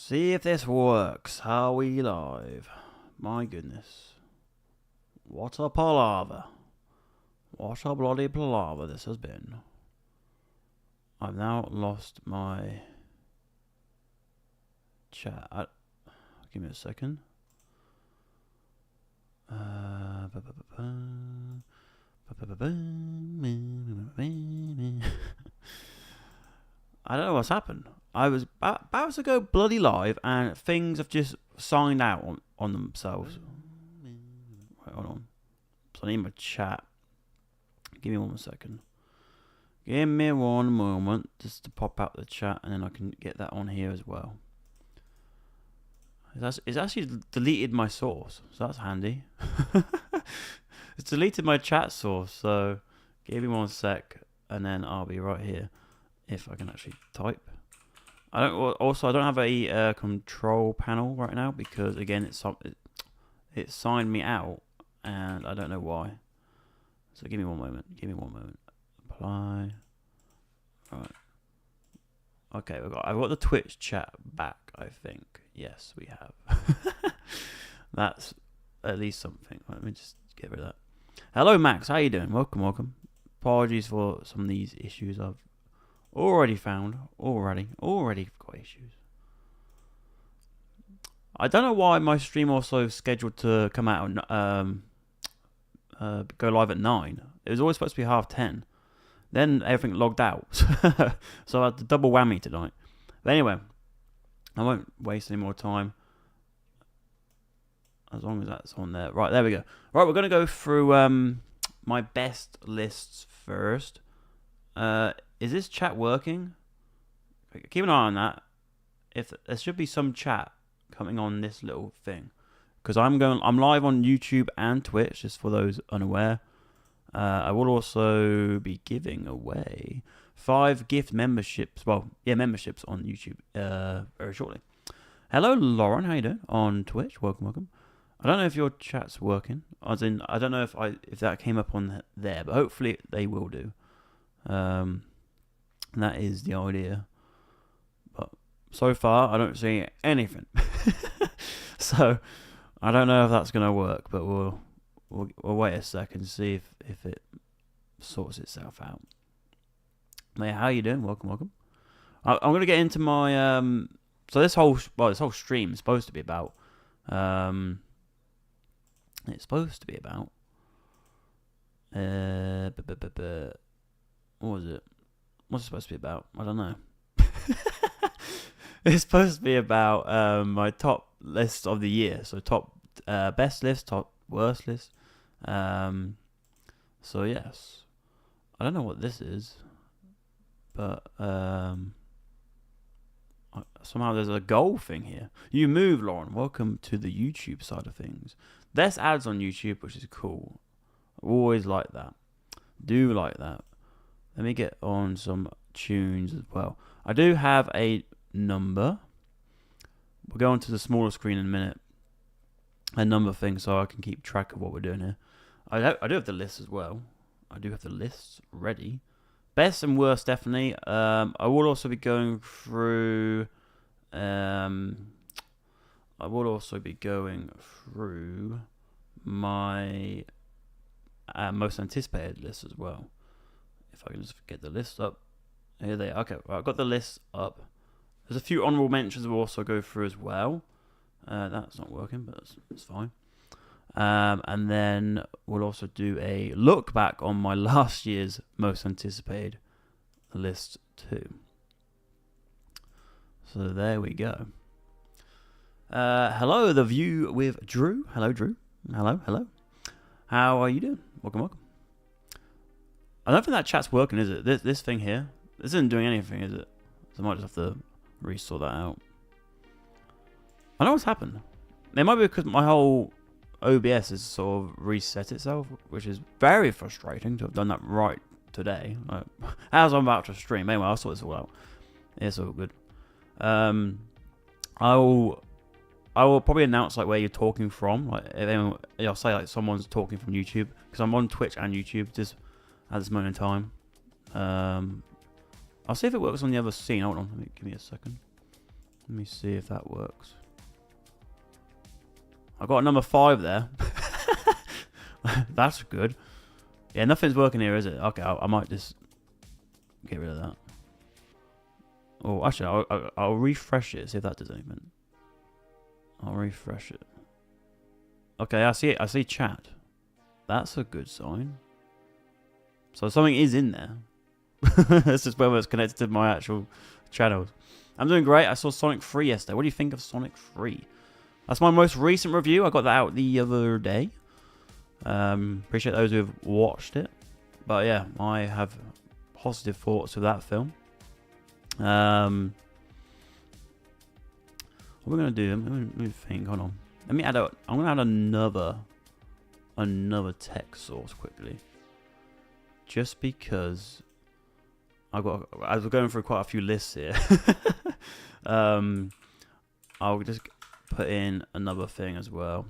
See if this works. Are we live? My goodness. What a palaver. What a bloody palaver this has been. I've now lost my chat. Give me a second. I don't know what's happened. I was about to go bloody live and things have just signed out on themselves. Right, hold on. So I need my chat. Give me 1 second. Give me 1 moment just to pop out the chat and then I can get that on here as well. It's actually deleted my source, so that's handy. It's deleted my chat source, so give me 1 sec and then I'll be right here if I can actually type. I don't have a control panel right now because again it signed me out and I don't know why. So give me 1 moment. Give me 1 moment. Apply. Right. Okay, I've got the Twitch chat back, I think. Yes, we have. That's at least something. Let me just get rid of that. Hello, Max. How you doing? Welcome. Apologies for some of these issues I've already found. Already got issues. I don't know why my stream also scheduled to come out go live at 9. It was always supposed to be 10:30. Then everything logged out. So I had the double whammy tonight. But anyway, I won't waste any more time. As long as that's on there. Right, there we go. Right, we're going to go through my best lists first. Is this chat working? Keep an eye on that. If there should be some chat coming on this little thing. Because I'm live on YouTube and Twitch, just for those unaware. I will also be giving away 5 gift memberships. Well, yeah, memberships on YouTube very shortly. Hello, Lauren. How you doing? On Twitch. Welcome. I don't know if your chat's working. As in, I don't know if that came up on there, but hopefully they will do. That is the idea. But so far, I don't see anything. So I don't know if that's gonna work, but we'll wait a second and see if it sorts itself out. Yeah, how you doing? Welcome. I'm gonna get into my so this whole stream is supposed to be about it's supposed to be about what was it? What's it supposed to be about? I don't know. It's supposed to be about my top list of the year. So top best list, top worst list. So yes, I don't know what this is, but somehow there's a goal thing here. You move, Lauren. Welcome to the YouTube side of things. There's ads on YouTube, which is cool. I always like that. Do like that. Let me get on some tunes as well. I do have a number. We'll go on to the smaller screen in a minute. A number thing so I can keep track of what we're doing here. I do have the list as well. I do have the lists ready. Best and worst, definitely. I will also be going through. My most anticipated list as well. If I can just get the list up. Here they are. Okay, right, I've got the list up. There's a few honourable mentions we'll also go through as well. That's not working, but it's fine. And then we'll also do a look back on my last year's most anticipated list too. So there we go. Hello, The View with Drew. Hello, Drew. Hello. How are you doing? Welcome. I don't think that chat's working, is it? This thing here. This isn't doing anything, is it? So I might just have to resort that out. I know what's happened. It might be because my whole OBS has sort of reset itself, which is very frustrating to have done that right today. Like, as I'm about to stream. Anyway, I'll sort this all out. It's all good. I will probably announce like where you're talking from. Like, if anyone, I'll say like someone's talking from YouTube because I'm on Twitch and YouTube just at this moment in time. I'll see if it works on the other scene. Hold on, give me a second. Let me see if that works. I got a number 5 there. That's good. Yeah, nothing's working here, is it? Okay, I might just get rid of that. Oh, actually, I'll refresh it, see if that does anything. I'll refresh it. Okay, I see it. I see chat. That's a good sign. So something is in there. This is whether it's connected to my actual channels. I'm doing great. I saw Sonic 3 yesterday. What do you think of Sonic 3? That's my most recent review. I got that out the other day. Appreciate those who have watched it. But yeah, I have positive thoughts of that film. What we're gonna do? Let me think. Hold on. Let me add I'm gonna add another text source quickly, just because I was going through quite a few lists here. I'll just put in another thing as well,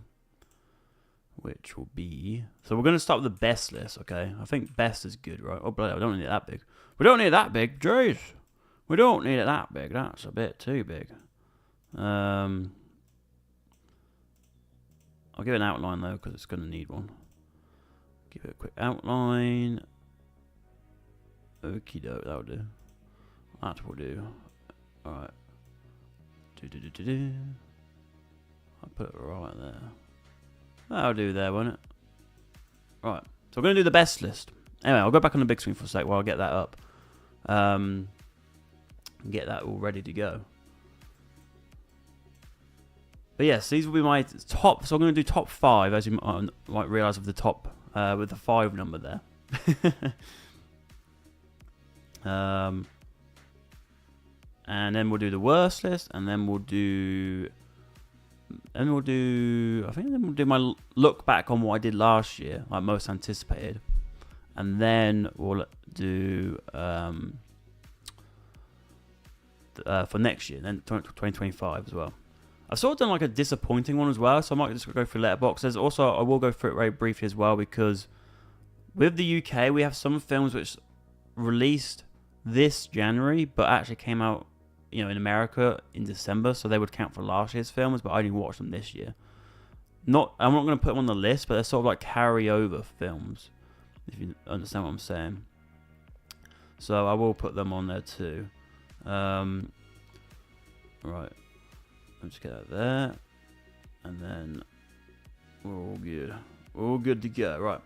which will be, so we're going to start with the best list, okay? I think best is good, right? Oh, bloody, we don't need it that big. We don't need it that big, jeez. We don't need it that big. That's a bit too big. I'll give it an outline, though, because it's going to need one. Give it a quick outline. Okie doke, that'll do. That will do. Alright. I'll put it right there. That'll do there, won't it? Right. So we're going to do the best list. Anyway, I'll go back on the big screen for a sec while I get that up. Get that all ready to go. But yes, these will be my top. So I'm going to do top 5, as you might realise, of the top with the 5 number there. And then we'll do the worst list, and then we'll do my look back on what I did last year, like most anticipated, and then we'll do for next year, then 2025 as well. I've sort of done like a disappointing one as well, so I might just go through Letterboxd. There's also, I will go through it very briefly as well, because with the UK we have some films which released this January but actually came out, in America in December, so they would count for last year's films, but I only watched them this year. I'm not going to put them on the list, but they're sort of like carryover films, if you understand what I'm saying. So I will put them on there too. Right, let's just get that there, and then we're all good to go. Right.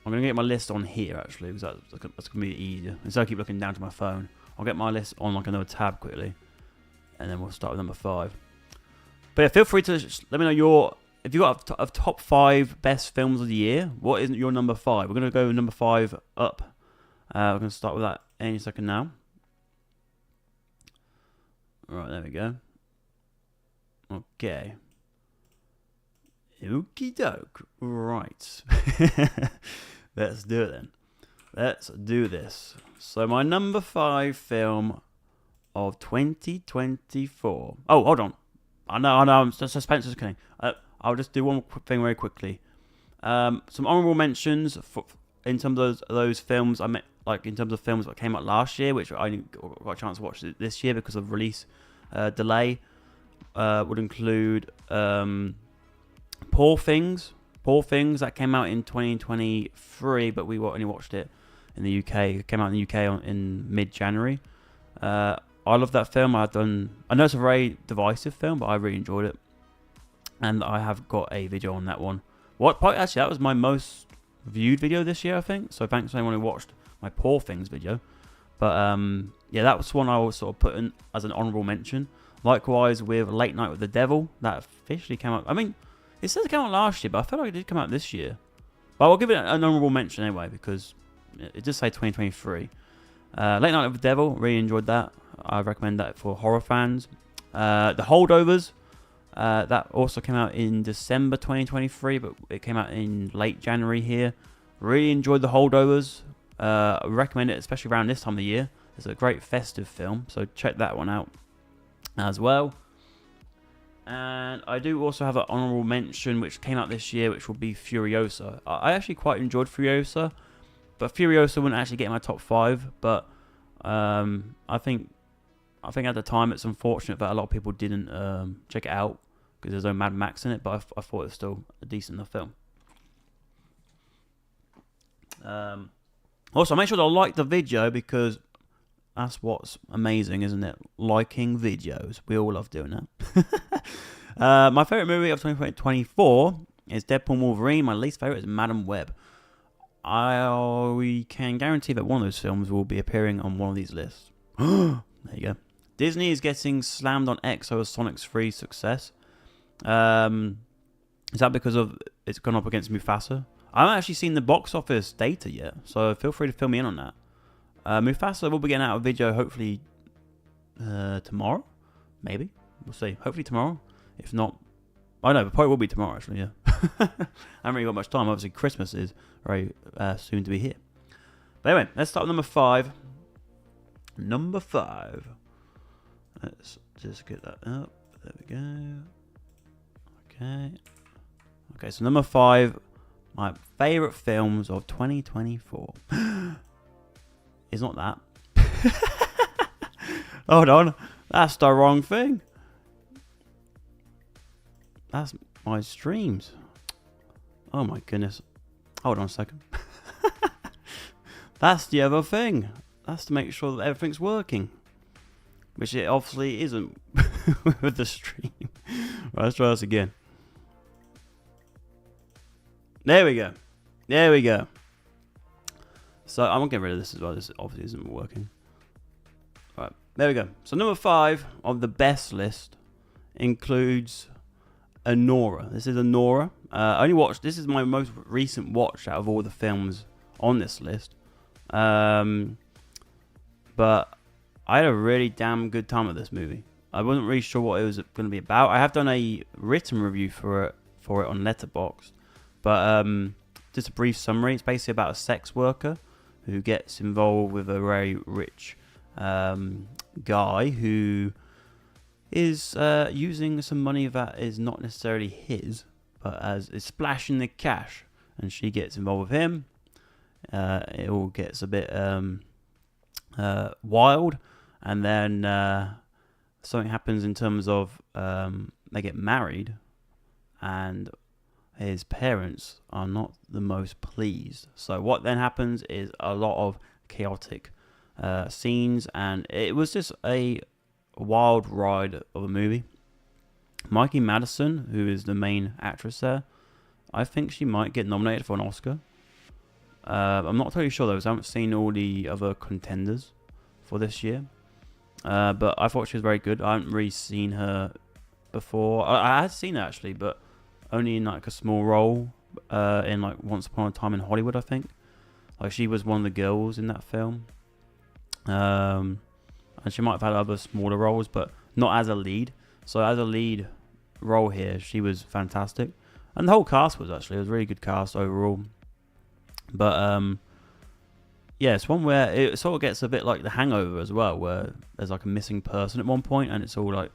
I'm going to get my list on here, actually, because that's going to be easier. Instead of keep looking down to my phone, I'll get my list on like another tab quickly, and then we'll start with number 5. But yeah, feel free to let me know if you've got a top 5 best films of the year, what is your number 5? We're going to go number 5 up. We're going to start with that any second now. Right, there we go. Okay. Okie doke. Right. Let's do it then. Let's do this. So my number 5 film of 2024. Oh, hold on. I know. Suspense is coming. I'll just do one thing very quickly. Some honorable mentions in terms of those films. I meant, like, in terms of films that came out last year, which I got a chance to watch this year because of release delay. Would include Poor Things. Poor Things, that came out in 2023, but we only watched it in the UK. It came out in the UK in mid-January. I love that film. I know it's a very divisive film, but I really enjoyed it. And I have got a video on that one. Actually, that was my most viewed video this year, I think. So thanks to anyone who watched my Poor Things video. But yeah, that was one I was sort of put in as an honourable mention. Likewise with Late Night with the Devil, that officially came out. I mean, it says it came out last year, but I feel like it did come out this year. But I'll give it an honourable mention anyway, because it does say 2023. Late Night with the Devil, really enjoyed that. I recommend that for horror fans. The Holdovers, that also came out in December 2023, but it came out in late January here. Really enjoyed The Holdovers. I recommend it, especially around this time of the year. It's a great festive film, so check that one out as well. And I do also have an honourable mention which came out this year, which will be Furiosa. I actually quite enjoyed Furiosa, but Furiosa wouldn't actually get in my top 5. But I think at the time it's unfortunate that a lot of people didn't check it out because there's no Mad Max in it, but I thought it was still a decent enough film. Also, make sure to like the video because that's what's amazing, isn't it? Liking videos. We all love doing that. My favourite movie of 2024 is Deadpool and Wolverine. My least favourite is Madam Web. We can guarantee that one of those films will be appearing on one of these lists. There you go. Disney is getting slammed on X over Sonic's 3 success. Is that because of it's gone up against Mufasa? I haven't actually seen the box office data yet, so feel free to fill me in on that. Mufasa will be getting out a video hopefully tomorrow, maybe. We'll see. Hopefully tomorrow. If not, I know, but probably will be tomorrow actually, yeah. I haven't really got much time. Obviously Christmas is very soon to be here. But anyway, let's start with number 5. Number 5. Let's just get that up. There we go. Okay, so number 5, my favourite films of 2024. It's not that. Hold on. That's the wrong thing. That's my streams. Oh my goodness. Hold on a second. That's the other thing. That's to make sure that everything's working. Which it obviously isn't with the stream. Right, let's try this again. There we go. So I'm going to get rid of this as well. This obviously isn't working. Right, there we go. So number 5 of the best list includes Anora. This is Anora. I only watched. This is my most recent watch out of all the films on this list. But I had a really damn good time with this movie. I wasn't really sure what it was going to be about. I have done a written review for it on Letterboxd, but just a brief summary. It's basically about a sex worker who gets involved with a very rich guy who is using some money that is not necessarily his, but as is splashing the cash, and she gets involved with him. It all gets a bit wild, and then something happens in terms of they get married, and his parents are not the most pleased. So what then happens is a lot of chaotic scenes, and it was just a wild ride of a movie. Mikey Madison, who is the main actress there, I think she might get nominated for an Oscar. I'm not totally sure though, because I haven't seen all the other contenders for this year. But I thought she was very good. I haven't really seen her before. I had seen her actually, but only in like a small role in like Once Upon a Time in Hollywood, I think. Like she was one of the girls in that film. And she might have had other smaller roles, but not as a lead. So as a lead role here, she was fantastic. And the whole cast was actually, it was a really good cast overall. But yeah, it's one where it sort of gets a bit like The Hangover as well, where there's like a missing person at one point, and it's all like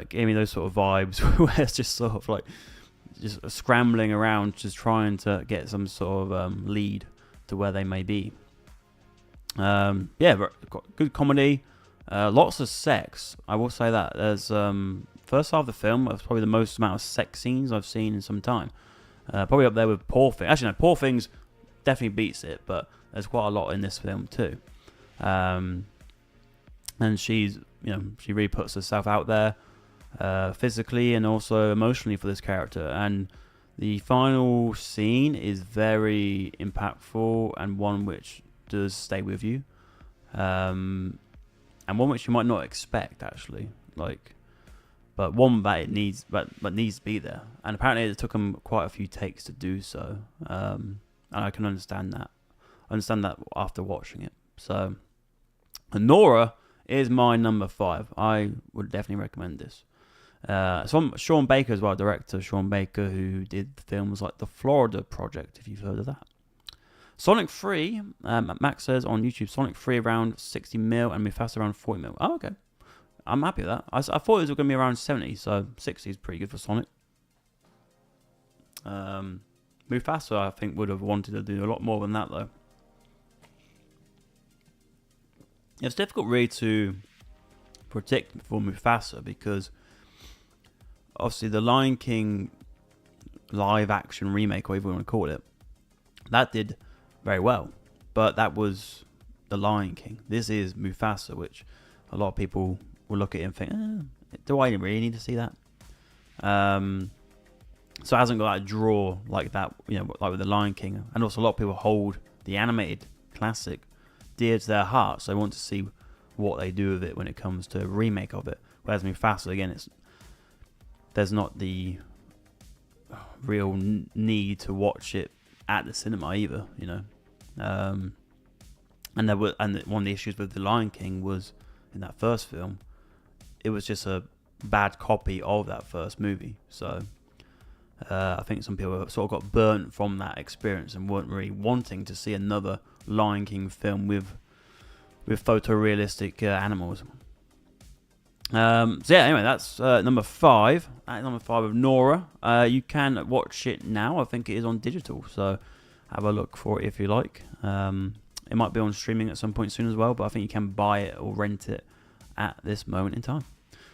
gave me those sort of vibes where it's just sort of like just scrambling around, just trying to get some sort of lead to where they may be. Yeah, good comedy, lots of sex. I will say that there's first half of the film was probably the most amount of sex scenes I've seen in some time. Probably up there with Poor Things. Actually, no, Poor Things definitely beats it, but there's quite a lot in this film too. And she's, she really puts herself out there, physically and also emotionally for this character. And the final scene is very impactful and one which does stay with you, and one which you might not expect actually, but one that it needs, but needs to be there. And apparently it took them quite a few takes to do so, and I can understand that. After watching it. So Anora is my number 5. I would definitely recommend this. It's from Sean Baker as well, director Sean Baker, who did films like The Florida Project, if you've heard of that. Sonic 3, Max says on YouTube, Sonic 3 around 60 mil and Mufasa around 40 mil. Oh, okay. I'm happy with that. I thought it was going to be around 70, so 60 is pretty good for Sonic. Mufasa, I think, would have wanted to do a lot more than that, though. It's difficult really to predict for Mufasa because obviously the Lion King live action remake, or whatever you want to call it, that did very well, but that was the Lion King. This is Mufasa, which a lot of people will look at it and think, do I really need to see that? So it hasn't got that draw like that, like with the Lion King. And also a lot of people hold the animated classic dear to their hearts. So they want to see what they do with it when it comes to a remake of it. Whereas Mufasa, again, there's not the real need to watch it at the cinema either, And one of the issues with the Lion King was in that first film, it was just a bad copy of that first movie. So I think some people sort of got burnt from that experience and weren't really wanting to see another Lion King film with photorealistic animals. So yeah, anyway, that's number 5. That's number 5 of Nora. You can watch it now. I think it is on digital, so have a look for it if you like. It might be on streaming at some point soon as well, but I think you can buy it or rent it at this moment in time.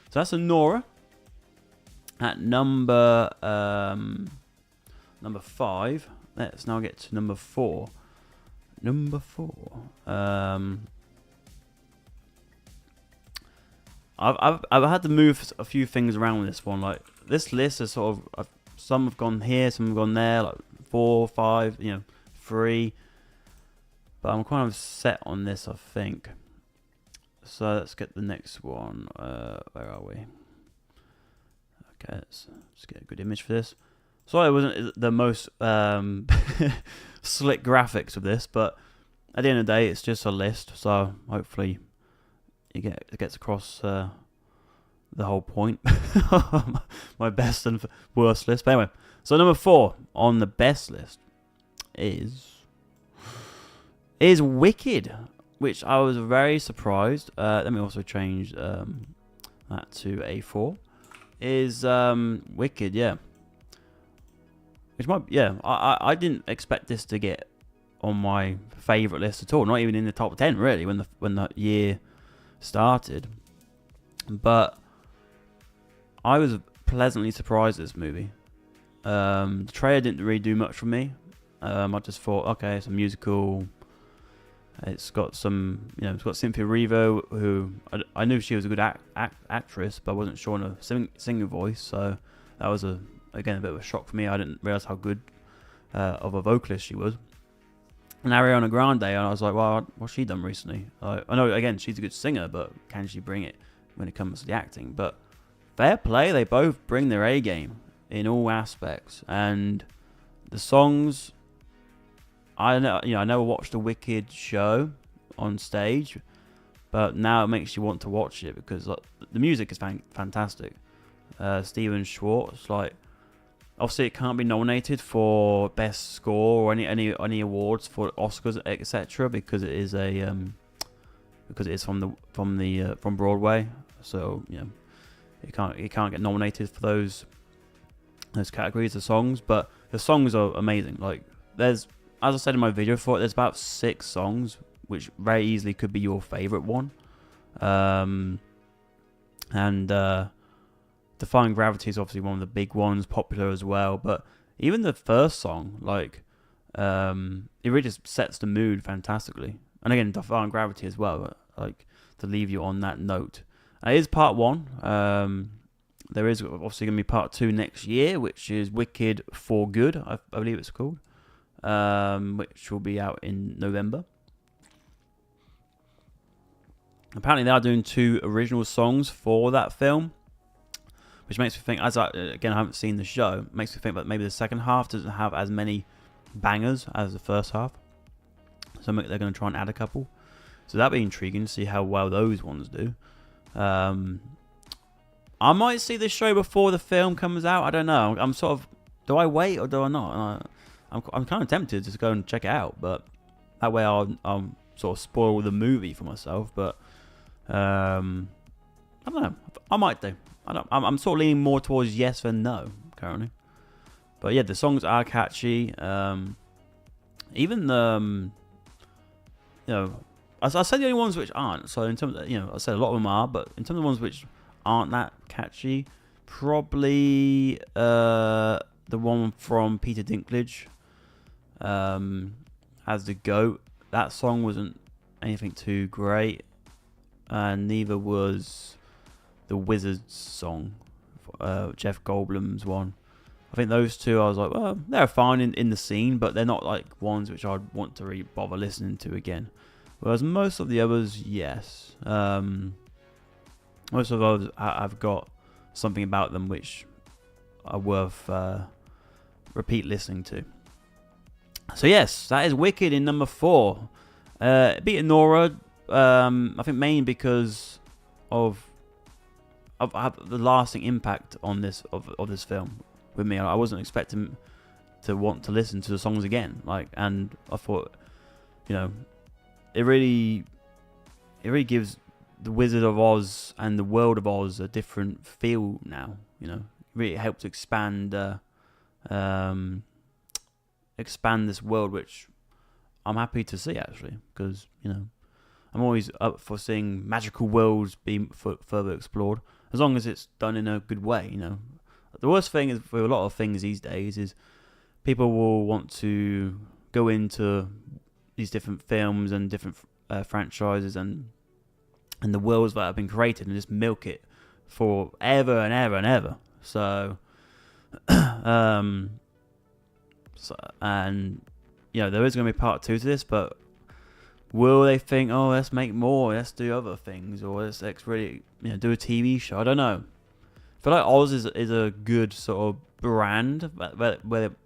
So that's a Nora. At number 5, let's now get to number 4. Number 4. I've had to move a few things around with this one. Like this list is sort of some have gone here, some have gone there. Like 4, 5, 3. But I'm kind of set on this, I think. So let's get the next one. Where are we? Okay, let's get a good image for this. Sorry, it wasn't the most slick graphics of this, but at the end of the day, it's just a list. So hopefully, it gets across the whole point. My best and worst list. But anyway, so number 4 on the best list is Wicked, which I was very surprised. Let me also change that to A4. Is Wicked, yeah. Which might, yeah. I didn't expect this to get on my favorite list at all. Not even in the top 10, really, when the year started. But I was pleasantly surprised at this movie. The trailer didn't really do much for me. I just thought, okay, it's a musical. It's got some, it's got Cynthia Erivo, who I knew she was a good actress, but I wasn't sure on her singing voice. So that was again a bit of a shock for me. I didn't realize how good of a vocalist she was. And Ariana Grande, and I was like, well, what's she done recently? I know, again, she's a good singer, but can she bring it when it comes to the acting? But fair play, they both bring their A game in all aspects, and the songs. I never watched a Wicked show on stage, but now it makes you want to watch it because the music is fantastic. Steven Schwartz, obviously it can't be nominated for best score or any awards for Oscars, etc. because it is from Broadway, so it can't get nominated for those categories of songs. But the songs are amazing. As I said in my video for it, there's about 6 songs, which very easily could be your favourite one. And Defying Gravity is obviously one of the big ones, popular as well. But even the first song, it really just sets the mood fantastically. And again, Defying Gravity as well, to leave you on that note. It is part 1. There is obviously going to be part 2 next year, which is Wicked for Good, I believe it's called. Which will be out in November. Apparently they are doing 2 original songs for that film, which makes me think, I haven't seen the show, makes me think that maybe the second half doesn't have as many bangers as the first half, so they're going to try and add a couple. So that'd be intriguing to see how well those ones do. I might see this show before the film comes out. I don't know. I'm sort of, do I wait or do I not? I'm kind of tempted to go and check it out, but that way I'll sort of spoil the movie for myself. But I don't know. I might do. I'm sort of leaning more towards yes than no currently. But yeah, the songs are catchy. Even the I said the only ones which aren't. So in terms of, I said a lot of them are, but in terms of the ones which aren't that catchy, probably the one from Peter Dinklage, as the goat. That song wasn't anything too great, and neither was the Wizards song, Jeff Goldblum's one. I think those two, I was like, well, they're fine in the scene, but they're not like ones which I'd want to really bother listening to again. Whereas most of the others, yes. Most of those have got something about them which are worth repeat listening to. So yes, that is Wicked in number 4. Beating Nora, I think mainly because of the lasting impact on this of this film with me. I wasn't expecting to want to listen to the songs again, and I thought, it really gives the Wizard of Oz and the world of Oz a different feel now. It really helps expand this world, which I'm happy to see, actually, because I'm always up for seeing magical worlds being further explored, as long as it's done in a good way. The worst thing is for a lot of things these days is people will want to go into these different films and different franchises and the worlds that have been created and just milk it for ever and ever and ever. So, and there is going to be part 2 to this, but will they think, oh, let's make more, let's do other things, or let's really do a TV show? I don't know. I feel like Oz is a good sort of brand where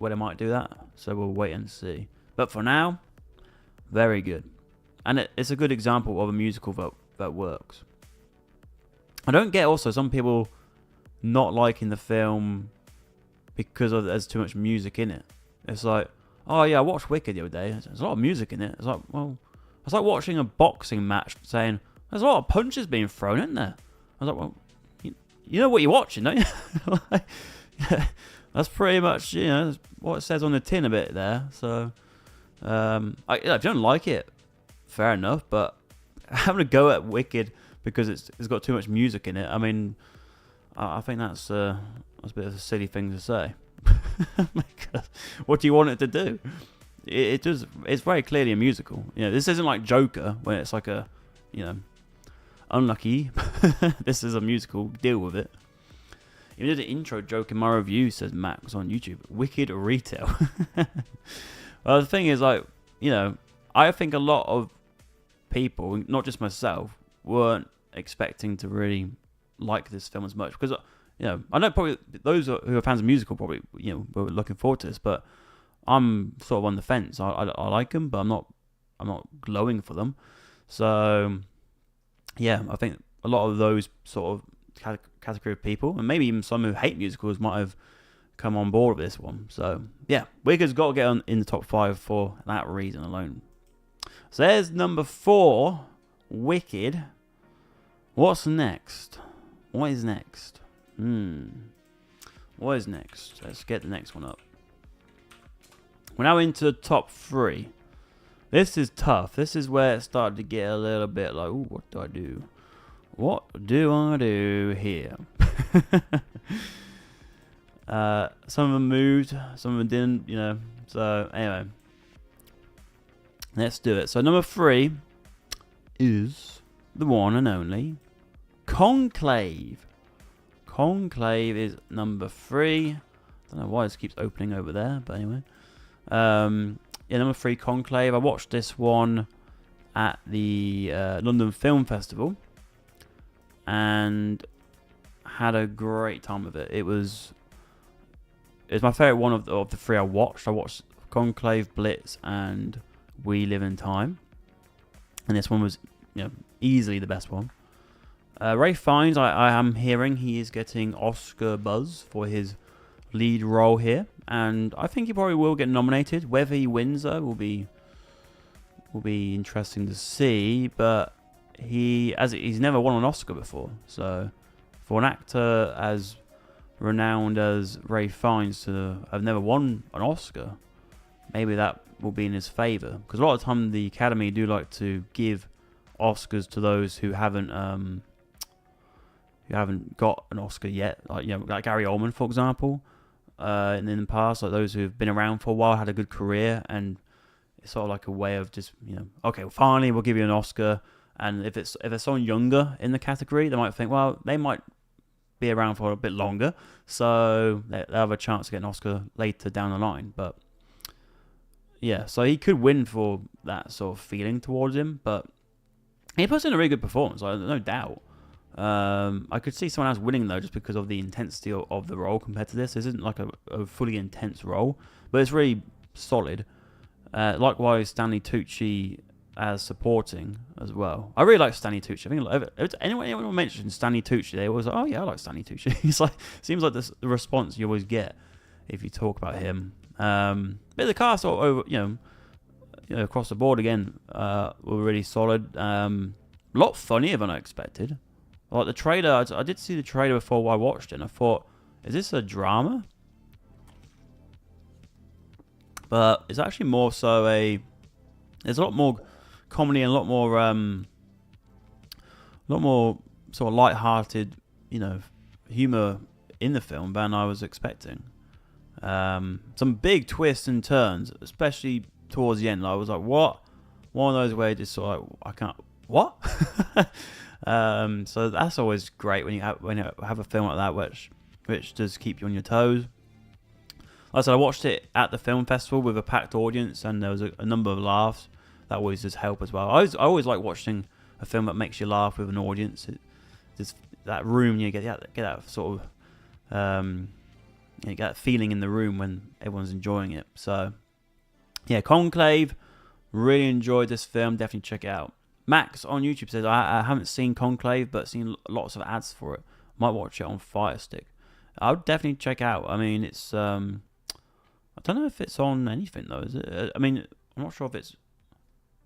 they might do that, so we'll wait and see. But for now, very good. And it's a good example of a musical that works. I don't get also some people not liking the film because there's too much music in it. It's like, oh yeah, I watched Wicked the other day. There's a lot of music in it. It's like, well, it's like watching a boxing match saying, there's a lot of punches being thrown in there. I was like, well, you know what you're watching, don't you? That's pretty much, what it says on the tin a bit there. So, if you don't like it, fair enough. But having a go at Wicked because it's got too much music in it, I mean, I think that's a bit of a silly thing to say. Because what do you want it to do? It's very clearly a musical. This isn't like Joker where it's like a, unlucky. This is a musical. Deal with it. You did an intro joke in my review, says Max on YouTube. Wicked retail. Well, the thing is, I think a lot of people, not just myself, weren't expecting to really like this film as much because, I know probably those who are fans of musical probably, were looking forward to this, but I'm sort of on the fence. I like them, but I'm not glowing for them. So, yeah, I think a lot of those sort of category of people, and maybe even some who hate musicals, might have come on board with this one. So, yeah, Wicked's got to get in the top 5 for that reason alone. So there's number 4, Wicked. What's next? What is next? What is next? Let's get the next one up. We're now into the top 3. This is tough. This is where it started to get a little bit like, ooh, what do I do? What do I do here? Some of them moved, some of them didn't, So, anyway. Let's do it. So, number 3 is the one and only Conclave. Conclave is number 3. I don't know why this keeps opening over there, but anyway. Number 3, Conclave. I watched this one at the London Film Festival and had a great time with it. It was my favourite one of the 3 I watched. I watched Conclave, Blitz, and We Live in Time. And this one was easily the best one. Ralph Fiennes, I am hearing he is getting Oscar buzz for his lead role here, and I think he probably will get nominated. Whether he wins, though, will be interesting to see. But he's never won an Oscar before, so for an actor as renowned as Ralph Fiennes to have never won an Oscar, maybe that will be in his favour. Because a lot of the time the Academy do like to give Oscars to those who haven't got an Oscar yet, like like Gary Oldman, for example, and in the past, like those who've been around for a while, had a good career, and it's sort of like a way of just okay, well, finally we'll give you an Oscar. And if there's someone younger in the category, they might think, well, they might be around for a bit longer, so they'll have a chance to get an Oscar later down the line. But yeah, so he could win for that sort of feeling towards him, but he puts in a really good performance, no doubt. I could see someone else winning though, just because of the intensity of the role compared to this. This isn't like a fully intense role, but it's really solid. Likewise, Stanley Tucci as supporting as well. I really like Stanley Tucci. I think anyone mentions Stanley Tucci, they always like, oh yeah, I like Stanley Tucci. It's like, seems like the response you always get if you talk about him. But the cast sort of over, across the board again, were really solid. A lot funnier than I expected. Like the trailer, I did see the trailer before I watched it, and I thought, is this a drama? But it's actually more so there's a lot more comedy and a lot more sort of light-hearted, humor in the film than I was expecting. Some big twists and turns, especially towards the end. I was like, what? One of those where you just sort of, I can't, what? So that's always great when you have a film like that, which does keep you on your toes. Like I said, I watched it at the film festival with a packed audience, and there was a number of laughs. That always does help as well. I always like watching a film that makes you laugh with an audience. Just that room, you get that sort of you get that feeling in the room when everyone's enjoying it. So yeah, Conclave, really enjoyed this film. Definitely check it out. Max on YouTube says, I haven't seen Conclave, but seen lots of ads for it. Might watch it on Fire Stick. I would definitely check out. I mean, it's I don't know if it's on anything though. Is it? I mean, I'm not sure if it's.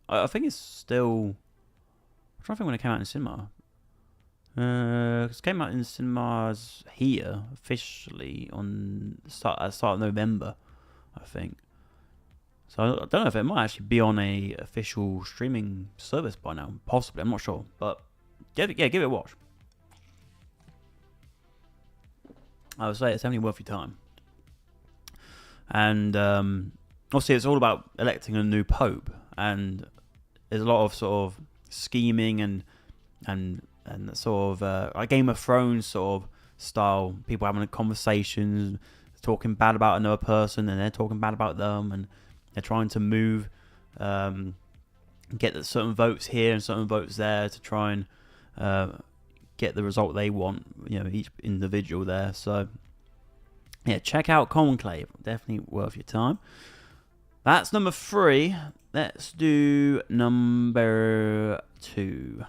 I think it's still. I'm trying to think when it came out in the cinema. It came out in the cinemas here officially on start of November, I think. So I don't know if it might actually be on a official streaming service by now. Possibly, I'm not sure, but give it a watch. I would say it's definitely worth your time. And obviously, it's all about electing a new pope, and there's a lot of sort of scheming and sort of like Game of Thrones sort of style. People having conversations, talking bad about another person, and they're talking bad about them, and they're trying to move, get certain votes here and certain votes there to try and get the result they want. Each individual there. So yeah, check out Conclave. Definitely worth your time. That's number 3. Let's do number 2.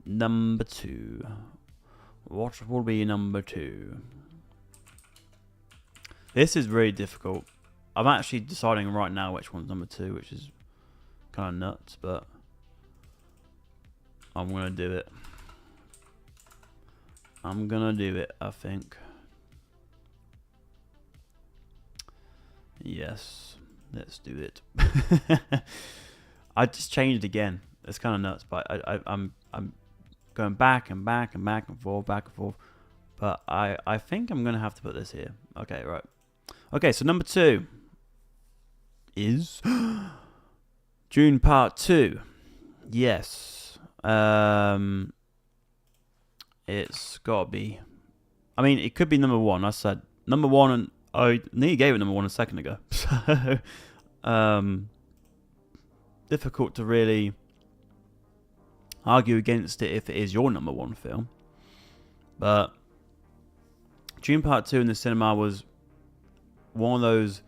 Number 2. What will be number 2? This is really difficult. I'm actually deciding right now which one's number 2, which is kind of nuts, but I'm going to do it. I think. Yes, let's do it. I just changed again. It's kind of nuts, but I'm going back and forth. But I think I'm going to have to put this here. Okay, right. Okay, so number 2 is Dune Part 2. Yes. It's got to be. I mean, it could be number 1. I said number 1, and I nearly gave it number 1 a second ago. So, difficult to really argue against it if it is your number 1 film. But Dune Part 2 in the cinema was one of those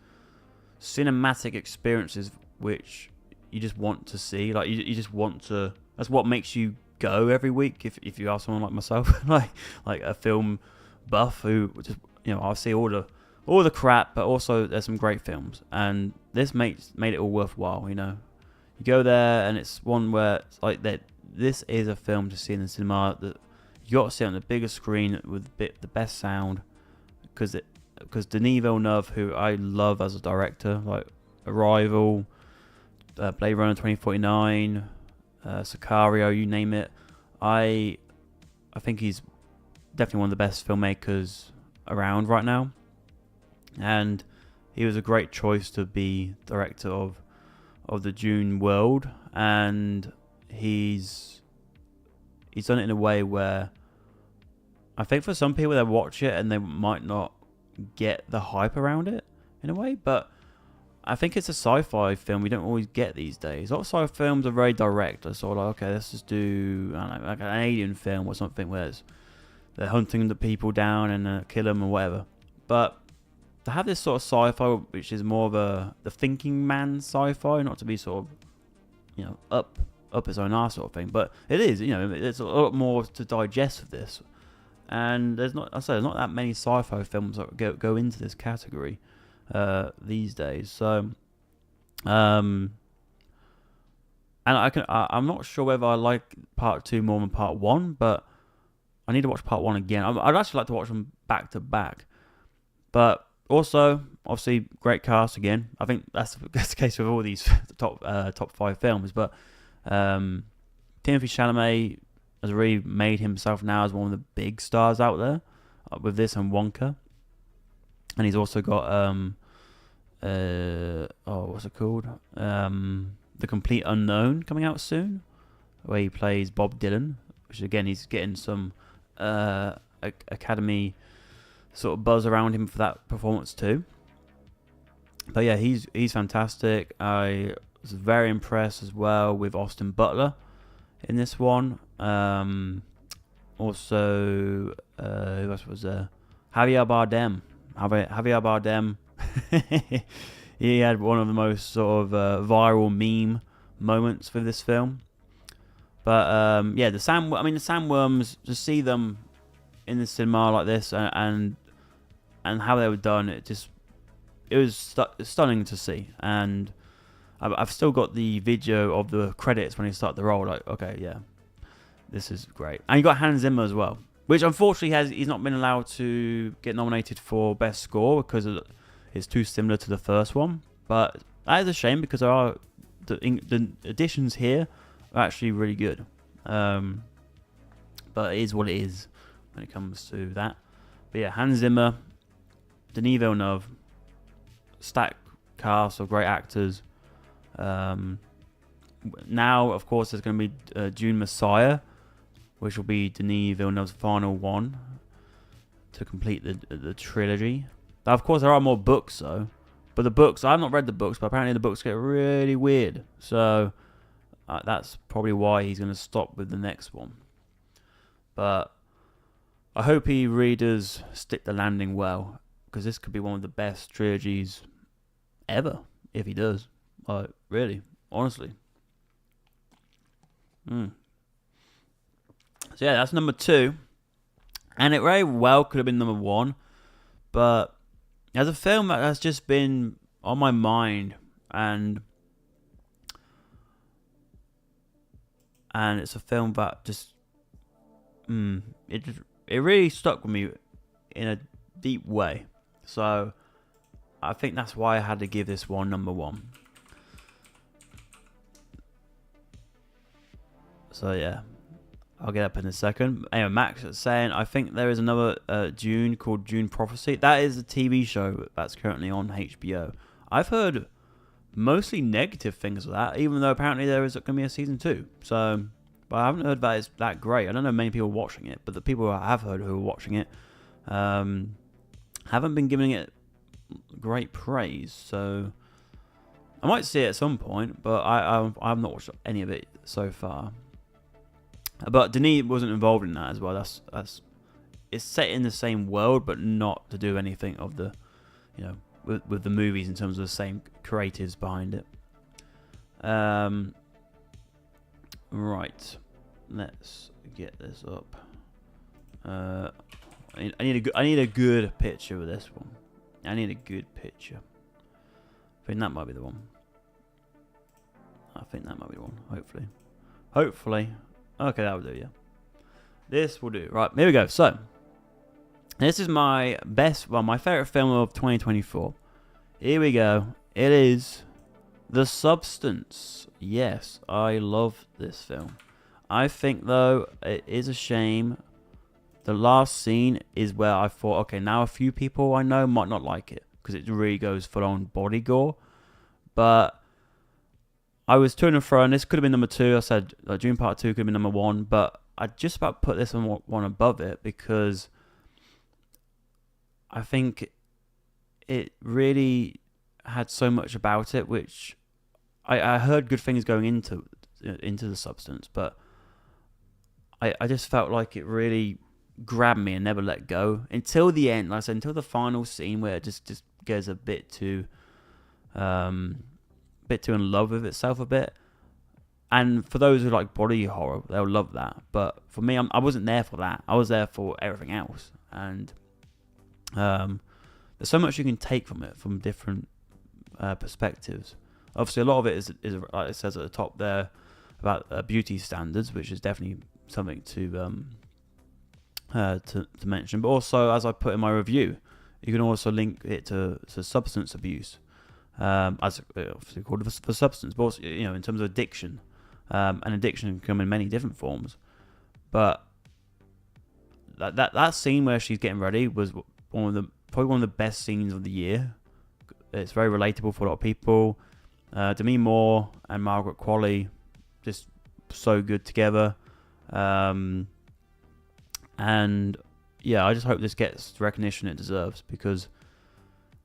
cinematic experiences which you just want to see. Like you just want to. That's what makes you go every week. If you are someone like myself, like a film buff who just I'll see all the crap, but also there's some great films, and this made it all worthwhile. You go there, and it's one where it's like that. This is a film to see in the cinema that you got to see on the biggest screen with the best sound, because Denis Villeneuve, who I love as a director, like Arrival, Blade Runner 2049, Sicario, you name it. I think he's definitely one of the best filmmakers around right now, and he was a great choice to be director of the Dune world, and he's done it in a way where I think for some people they watch it and they might not get the hype around it in a way, but I think it's a sci-fi film we don't always get these days. A lot of sci-fi films are very direct. They're sort of like, okay, let's just do, I don't know, like an alien film or something where they're hunting the people down and kill them or whatever. But to have this sort of sci-fi, which is more of the thinking man sci-fi, not to be sort of, up its own arse sort of thing, but it is, there's a lot more to digest with this. And there's not that many sci-fi films that go into this category these days. So, and I'm not sure whether I like part 2 more than part 1, but I need to watch part 1 again. I'd actually like to watch them back to back. But also, obviously, great cast again. I think that's the case with all these top 5 films. But Timothée Chalamet has really made himself now as one of the big stars out there with this and Wonka. And he's also got what's it called? The Complete Unknown coming out soon, where he plays Bob Dylan, which again he's getting some Academy sort of buzz around him for that performance too. But yeah, he's fantastic. I was very impressed as well with Austin Butler in this one. Also, who else was there? Javier Bardem. He had one of the most sort of viral meme moments for this film. But the Sandworms, to see them in the cinema like this and how they were done, it was stunning to see. And I've still got the video of the credits when he started the role. Like, okay, yeah, this is great. And you got Hans Zimmer as well, which unfortunately he's not been allowed to get nominated for Best Score because it's too similar to the first one. But that is a shame because the additions here are actually really good. But it is what it is when it comes to that. But yeah, Hans Zimmer, Denis Villeneuve, stacked cast of great actors. Now, of course, there's going to be Dune Messiah, which will be Denis Villeneuve's final one to complete the trilogy. Now, of course, there are more books, though. But the books, I've not read the books, but apparently the books get really weird. So that's probably why he's going to stop with the next one. But I hope he really does stick the landing well, because this could be one of the best trilogies ever, if he does. Like, really, honestly. So yeah, that's number 2. And it very well could have been number 1. But as a film that has just been on my mind, and it's a film that just it really stuck with me in a deep way. So I think that's why I had to give this one number 1. So yeah, I'll get up in a second. Anyway, Max is saying, I think there is another Dune called Dune Prophecy. That is a TV show that's currently on HBO. I've heard mostly negative things of that, even though apparently there is going to be a season 2. So, but I haven't heard that it's that great. I don't know many people watching it, but the people I have heard who are watching it haven't been giving it great praise. So I might see it at some point, but I've not watched any of it so far. But Denis wasn't involved in that as well. That's it's set in the same world, but not to do anything of the, with the movies in terms of the same creatives behind it. Right, let's get this up. I need a good picture of this one. I need a good picture. I think that might be the one. Hopefully. Okay, that will do, yeah. This will do. Right, here we go. So, this is my my favourite film of 2024. Here we go. It is The Substance. Yes, I love this film. I think, though, it is a shame. The last scene is where I thought, okay, now a few people I know might not like it because it really goes full-on body gore. But I was to and fro, and this could have been number 2. I said Dune Part 2 could have been number 1, but I just about put this one above it because I think it really had so much about it, which I heard good things going into The Substance, but I just felt like it really grabbed me and never let go until the end. Like I said, until the final scene where it just gets a bit too in love with itself a bit. And for those who like body horror, they'll love that. But for me, I wasn't there for that. I was there for everything else. And there's so much you can take from it, from different perspectives. Obviously, a lot of it is like it says at the top there about beauty standards, which is definitely something to mention. But also, as I put in my review, you can also link it to substance abuse, as obviously called for substance, but also, in terms of addiction. And addiction can come in many different forms. But that scene where she's getting ready was probably one of the best scenes of the year. It's very relatable for a lot of people. Demi Moore and Margaret Qualley, just so good together. And yeah, I just hope this gets the recognition it deserves, because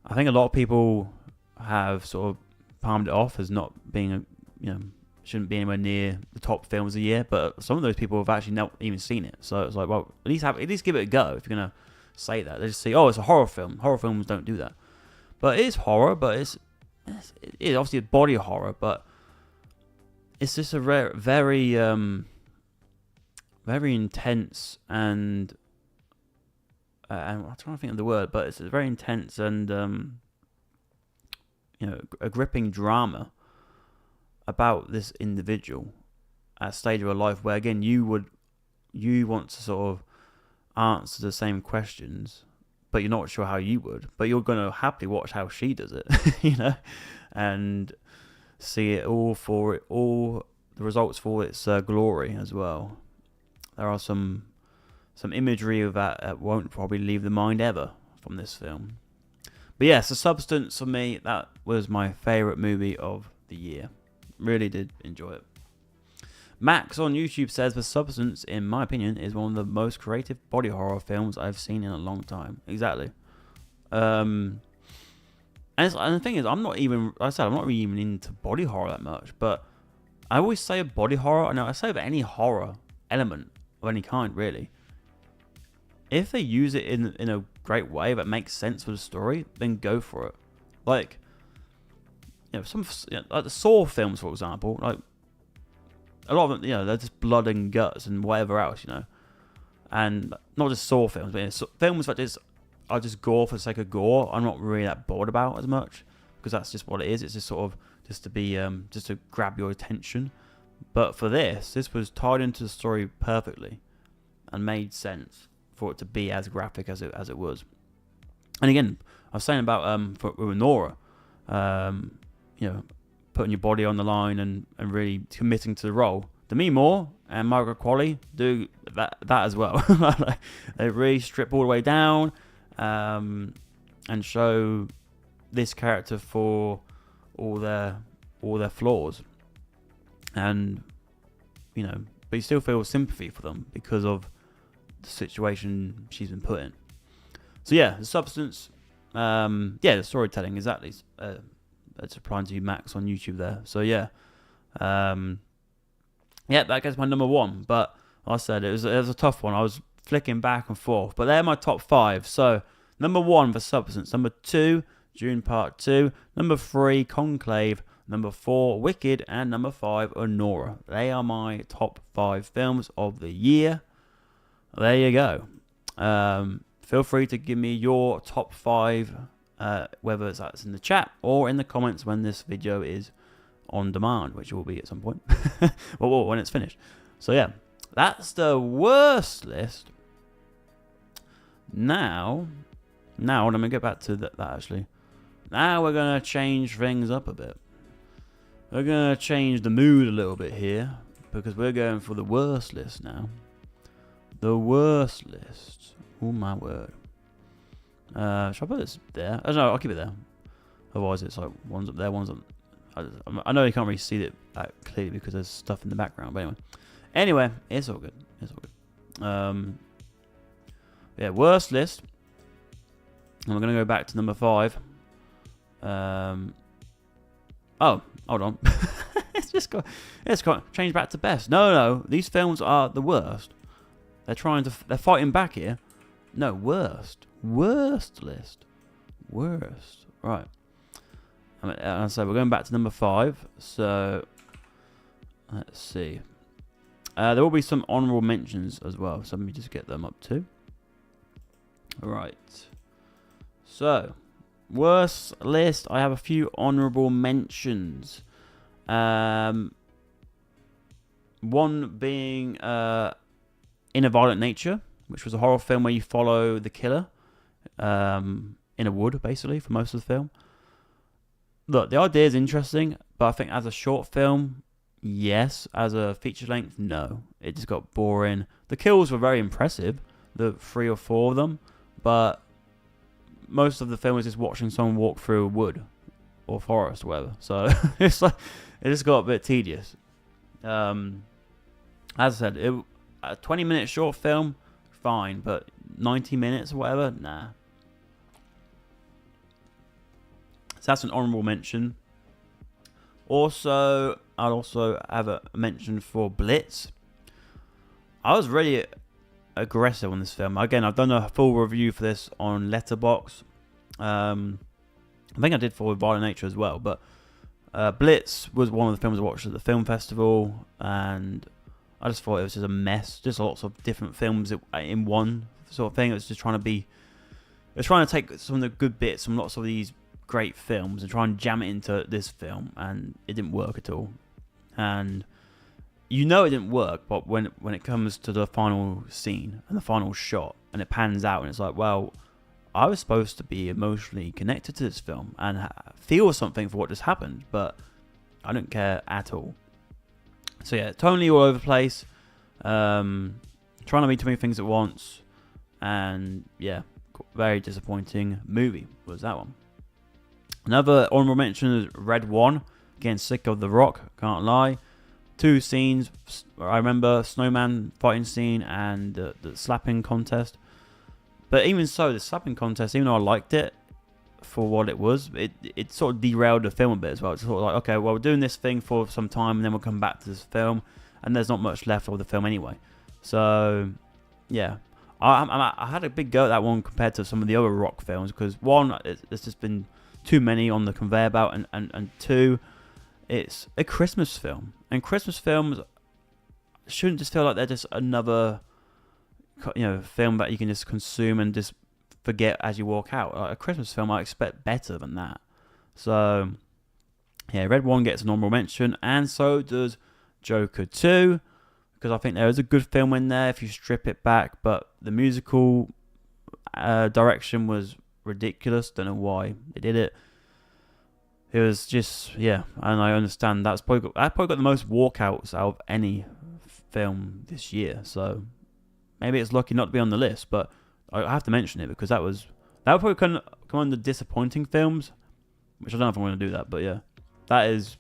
I think a lot of people have sort of palmed it off as not being shouldn't be anywhere near the top films of the year, but some of those people have actually not even seen it. So it's like, well, at least give it a go if you're gonna say that. They just say, oh, it's a horror film. Horror films don't do that. But it is horror, but it is obviously a body horror, but it's just a very very intense and I'm trying to think of the word, but it's a very intense and a gripping drama about this individual at a stage of her life where, again, you want to sort of answer the same questions, but you're not sure how you would, but you're going to happily watch how she does it, and see it all the results for its glory as well. There are some imagery of that won't probably leave the mind ever from this film. But yes, The Substance, for me, that was my favourite movie of the year. Really did enjoy it. Max on YouTube says The Substance, in my opinion, is one of the most creative body horror films I've seen in a long time. Exactly. And the thing is, I'm not really even into body horror that much, but I always say body horror, I say of any horror element of any kind, really. If they use it in a great way that makes sense for the story, then go for it. Like, like the Saw films, for example, like a lot of them, they're just blood and guts and whatever else, and not just Saw films, but films like this are just gore for the sake of gore. I'm not really that bored about as much, because that's just what it is. It's just sort of just to be just to grab your attention. But for this was tied into the story perfectly and made sense for it to be as graphic as it was. And again, I was saying about with Nora, putting your body on the line and really committing to the role. Demi Moore and Margaret Qualley do that as well. They really strip all the way down and show this character for all their flaws, and but you still feel sympathy for them because of the situation she's been put in. So yeah, The Substance, the storytelling, exactly. That's replying to you, Max, on YouTube there. So yeah, that gets my number 1. But like I said, it was a tough one. I was flicking back and forth, but they're my top 5. So number 1, The Substance. Number 2, Dune Part 2. Number 3, Conclave. Number 4, Wicked. And number 5, Nora. They are my top 5 films of the year. There you go. Feel free to give me your top 5, whether that's in the chat or in the comments when this video is on demand, which it will be at some point, or when it's finished. So yeah, that's the worst list. Now let me get back to that actually. Now we're going to change things up a bit. We're going to change the mood a little bit here, because we're going for the worst list now. The worst list. Oh my word. Should I put this there? Oh, no, I'll keep it there. Otherwise it's like one's up there, one's up. I know you can't really see it clearly because there's stuff in the background, but anyway, it's all good. It's all good. Yeah, worst list. And we're going to go back to number 5. Oh, hold on. It's got changed back to best. No, these films are the worst. They're fighting back here. No, worst list. Worst. Right. So we're going back to number 5. So let's see. There will be some honourable mentions as well. So let me just get them up too. Right. So worst list. I have a few honourable mentions. One being In a Violent Nature, which was a horror film where you follow the killer in a wood, basically, for most of the film. Look, the idea is interesting, but I think as a short film, yes. As a feature length, no. It just got boring. The kills were very impressive, the 3 or 4 of them, but most of the film is just watching someone walk through a wood or forest or whatever. So it's like it just got a bit tedious. As I said, a 20-minute short film, fine, but 90 minutes or whatever, nah. So that's an honourable mention. Also, I'd also have a mention for Blitz. I was really aggressive on this film. Again, I've done a full review for this on Letterboxd. I think I did for Violent Nature as well, but Blitz was one of the films I watched at the film festival, and I just thought it was just a mess. Just lots of different films in one sort of thing. It was just trying to take some of the good bits from lots of these great films and try and jam it into this film, and it didn't work at all. And you know it didn't work, but when it comes to the final scene and the final shot, and it pans out, and it's like, well, I was supposed to be emotionally connected to this film and feel something for what just happened, but I don't care at all. So yeah, totally all over the place, trying to be too many things at once, and yeah, very disappointing movie was that one. Another honorable mention is Red 1. Again, sick of The Rock, can't lie. 2 scenes, I remember, snowman fighting scene and the slapping contest. But even so, the slapping contest, even though I liked it for what it was, it sort of derailed the film a bit as well. It's sort of like, okay, well, we're doing this thing for some time, and then we'll come back to this film, and there's not much left of the film anyway. So, yeah. I had a big go at that one compared to some of the other Rock films, because one, there's just been too many on the conveyor belt, and 2, it's a Christmas film. And Christmas films shouldn't just feel like they're just another, film that you can just consume and just forget as you walk out. Like a Christmas film, I expect better than that. So, yeah, Red 1 gets an honorable mention, and so does Joker 2, because I think there is a good film in there if you strip it back, but the musical direction was ridiculous. Don't know why they did it. It was just, yeah, and I understand that probably got the most walkouts out of any film this year, so maybe it's lucky not to be on the list, but I have to mention it because that would probably come under disappointing films, which I don't know if I'm going to do that, but yeah, that is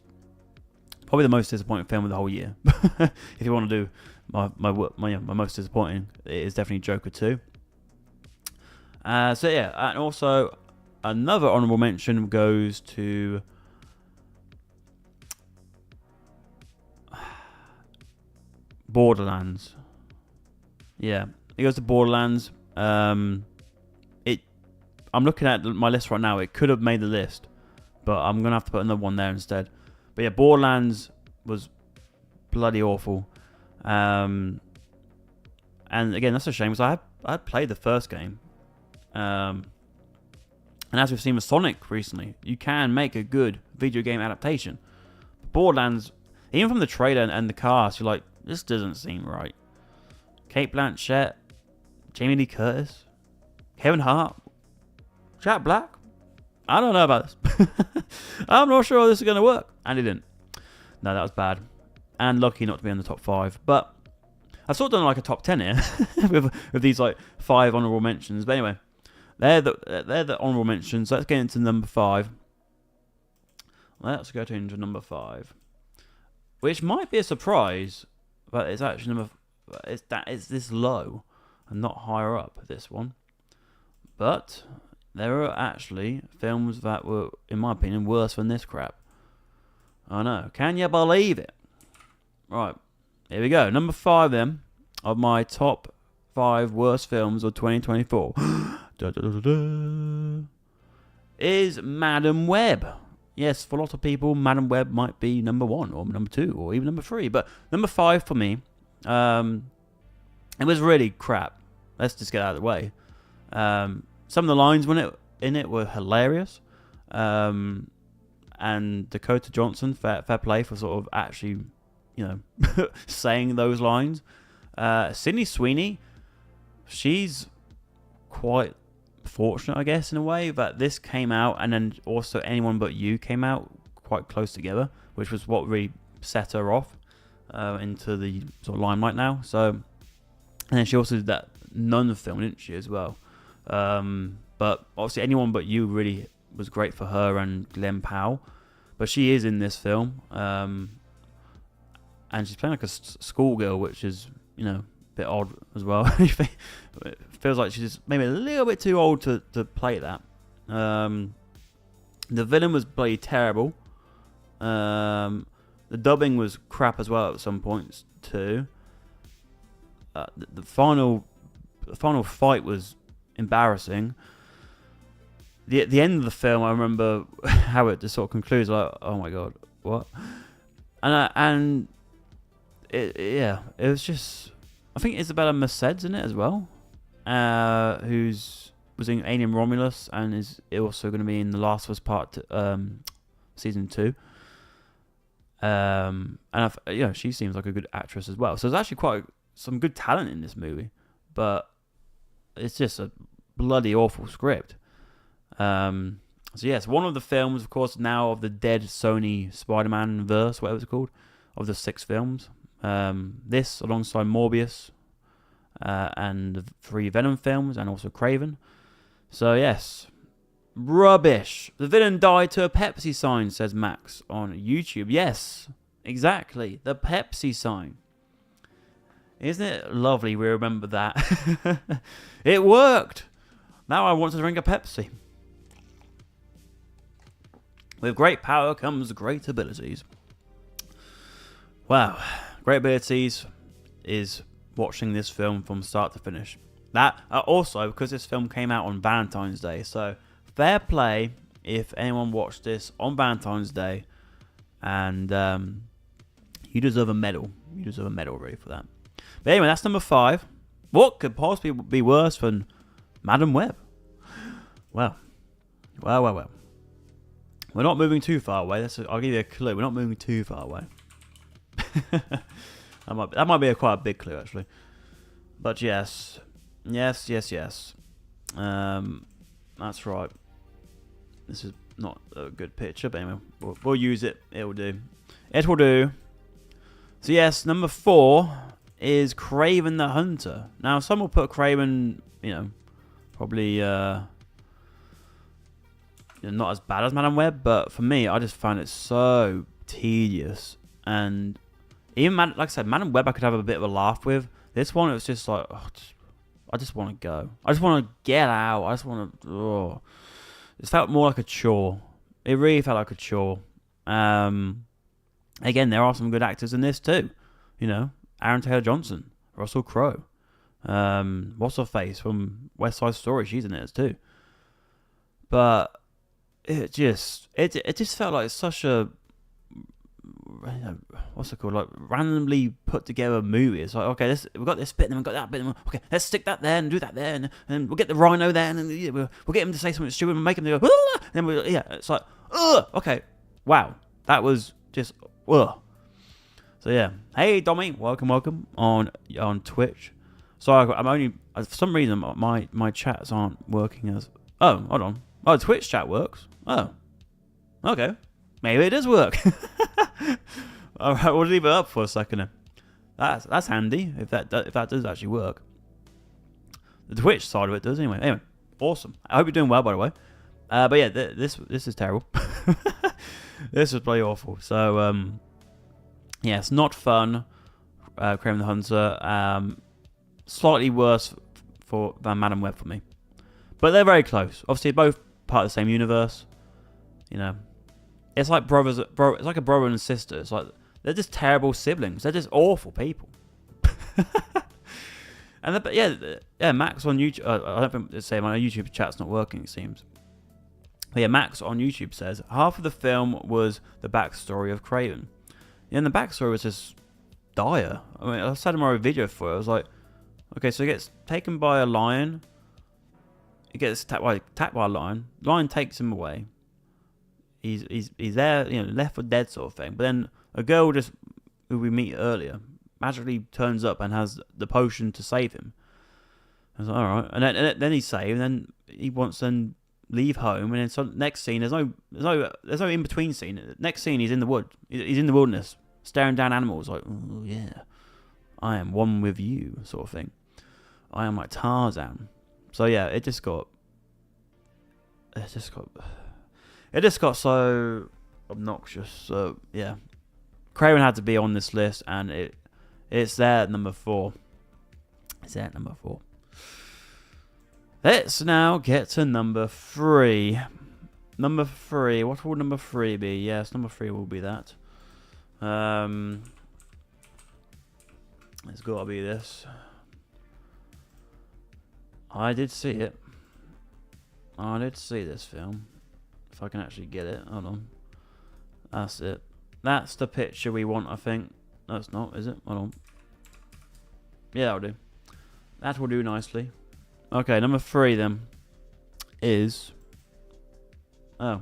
probably the most disappointing film of the whole year. If you want to do my most disappointing, it is definitely Joker 2. So yeah, and also another honorable mention goes to Borderlands. Yeah, it goes to Borderlands. I'm looking at my list right now. It could have made the list, but I'm gonna have to put another one there instead. But yeah, Borderlands was bloody awful. And again, that's a shame because I had played the first game. And as we've seen with Sonic recently, you can make a good video game adaptation. Borderlands, even from the trailer and the cast, you're like, this doesn't seem right. Cate Blanchett, Jamie Lee Curtis, Kevin Hart, Jack Black. I don't know about this. I'm not sure this is going to work. And it didn't. No, that was bad. And lucky not to be in the top 5. But I've sort of done like a top 10 here with these like 5 honourable mentions. But anyway, they're the honourable mentions. Let's get into number 5. Let's go into number 5, which might be a surprise, but it's actually it's this low and not higher up. This one, but there are actually films that were, in my opinion, worse than this crap. I know. Can you believe it? Right, here we go. Number 5 then of my top 5 worst films of 2024 is Madam Web. Yes, for a lot of people, Madam Web might be number 1 or number 2 or even number 3. But number 5 for me, it was really crap. Let's just get out of the way. Some of the lines in it were hilarious. And Dakota Johnson, fair play for sort of actually, saying those lines. Sydney Sweeney, she's quite fortunate, I guess, in a way, that this came out, and then also Anyone But You came out quite close together, which was what really set her off into the sort of limelight now. So, and then she also did that Nun film, didn't she, as well? But obviously Anyone But You really was great for her and Glenn Powell, but she is in this film, and she's playing like a schoolgirl, which is, a bit odd as well. It feels like she's maybe a little bit too old to play that. The villain was bloody terrible. The dubbing was crap as well at some points too. The final fight was embarrassing. The end of the film, I remember how it just sort of concludes like, oh my god, what? And it was just, I think Isabella Merced's in it as well, was in Alien Romulus and is also going to be in The Last of Us season 2. And she seems like a good actress as well. So there's actually quite some good talent in this movie, but it's just a bloody awful script. So yes, one of the films, of course, now of the dead Sony Spider-Man verse, whatever it's called, of the 6 films. This alongside Morbius, and the 3 Venom films, and also Craven. So yes, rubbish. The villain died to a Pepsi sign, says Max on YouTube. Yes, exactly, the Pepsi sign. Isn't it lovely we remember that? It worked. Now I want to drink a Pepsi. With great power comes great abilities. Wow, great abilities is watching this film from start to finish. That also, because this film came out on Valentine's Day, so fair play if anyone watched this on Valentine's Day, and you deserve a medal. You deserve a medal really for that. But anyway, that's number 5. What could possibly be worse than Madam Web? Well. We're not moving too far away. I'll give you a clue. We're not moving too far away. That might be quite a big clue, actually. But yes. That's right. This is not a good picture, but anyway, we'll use it. It will do. It will do. So yes, number 4 is Kraven the Hunter. Now, some will put Kraven, probably not as bad as Madam Web, but for me, I just found it so tedious. And even, like I said, Madam Web I could have a bit of a laugh with. This one, it was just like, I just want to go. I just want to get out. I just want to... It felt more like a chore. It really felt like a chore. Again, there are some good actors in this too. Aaron Taylor-Johnson, Russell Crowe. What's her face from West Side Story? She's in it too. But it just felt like such a... what's it called? Like randomly put together movie. It's like, okay, we've got this bit, and then we've got that bit. And okay, let's stick that there and do that there, and we'll get the rhino there, and then we'll get him to say something stupid and make him go. Ah! And then it's like, okay, wow, that was just. So yeah, hey Dommy, welcome on Twitch. Sorry, I'm only for some reason my chats aren't working as. Oh, hold on. Oh, Twitch chat works. Oh, okay. Maybe it does work. All right, we'll leave it up for a second then. That's handy if that does actually work. The Twitch side of it does anyway. Anyway, awesome. I hope you're doing well, by the way. But yeah, this is terrible. This was bloody awful. So yeah, it's not fun. Kraven the Hunter. Slightly worse than Madam Web for me, but they're very close. Obviously, both part of the same universe. You know, it's like brothers. It's like a brother and sister. It's like they're just terrible siblings. They're just awful people. And but yeah, Max on YouTube. I don't think it's saying my YouTube chat's not working. It seems. But yeah, Max on YouTube says half of the film was the backstory of Kraven. Yeah, and the backstory was just dire. I mean, I said in my video for it. I was like, okay, so he gets taken by a lion. He gets attacked by a lion. Lion takes him away. He's there, you know, left for dead sort of thing. But then a girl who we meet earlier magically turns up and has the potion to save him. I was like, all right, and then he's saved. And then he wants to leave home, and then next scene there's no in between scene. Next scene he's in the wood. He's in the wilderness, staring down animals like, oh yeah, I am one with you, sort of thing. I am like Tarzan. So yeah, it just got so obnoxious. So yeah, Kraven had to be on this list, and it's there at number 4. It's there at number 4. Let's now get to number 3. Number 3. What will number 3 be? Yes, number 3 will be that. It's got to be this. I did see it. I did see this film. If I can actually get it. Hold on. That's it. That's the picture we want, I think. No, it's not, is it? Hold on. Yeah, that'll do. That will do nicely. Okay, number 3 then is... Oh.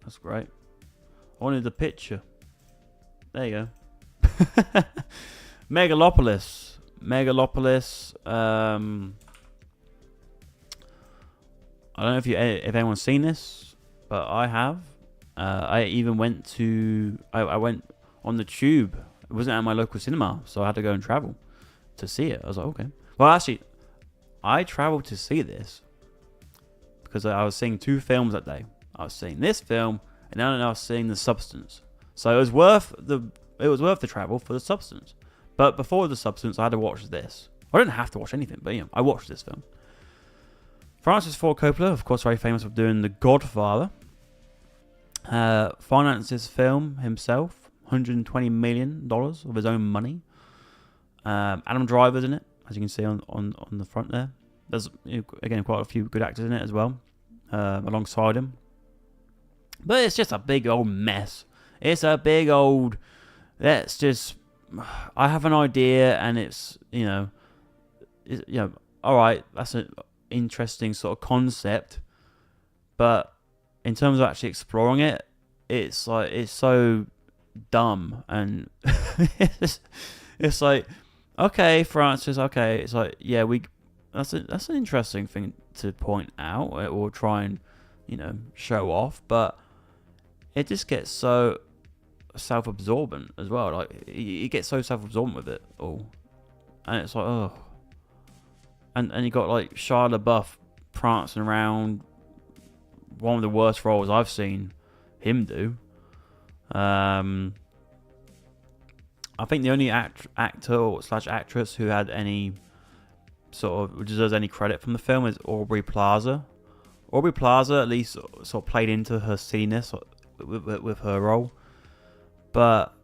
That's great. I wanted the picture. There you go. Megalopolis. I don't know if anyone's seen this, but I have. I even went to... I went on the tube. It wasn't at my local cinema, so I had to go and travel to see it. I was like, okay. Well, actually, I travelled to see this because I was seeing 2 films that day. I was seeing this film, and then I was seeing The Substance. So it was worth the travel for The Substance. But before The Substance, I had to watch this. I didn't have to watch anything, but I watched this film. Francis Ford Coppola, of course, very famous for doing The Godfather. Financed this film himself, $120 million of his own money. Adam Driver's in it, as you can see on the front there. There's, again, quite a few good actors in it as well, alongside him. But it's just a big old mess. It's a big old... Let's just... I have an idea, and it's, all right, that's an interesting sort of concept, but in terms of actually exploring it, it's so dumb, and it's like, okay, Francis, okay, it's like, yeah, that's an interesting thing to point out or try and show off, but it just gets so self-absorbent as well. Like, you get so self-absorbent with it all, and it's like, oh. And you got like Shia LaBeouf prancing around, one of the worst roles I've seen him do. I think the only actor / actress who had any sort of deserves any credit from the film is Aubrey Plaza. Aubrey Plaza at least sort of played into her silliness with her role, but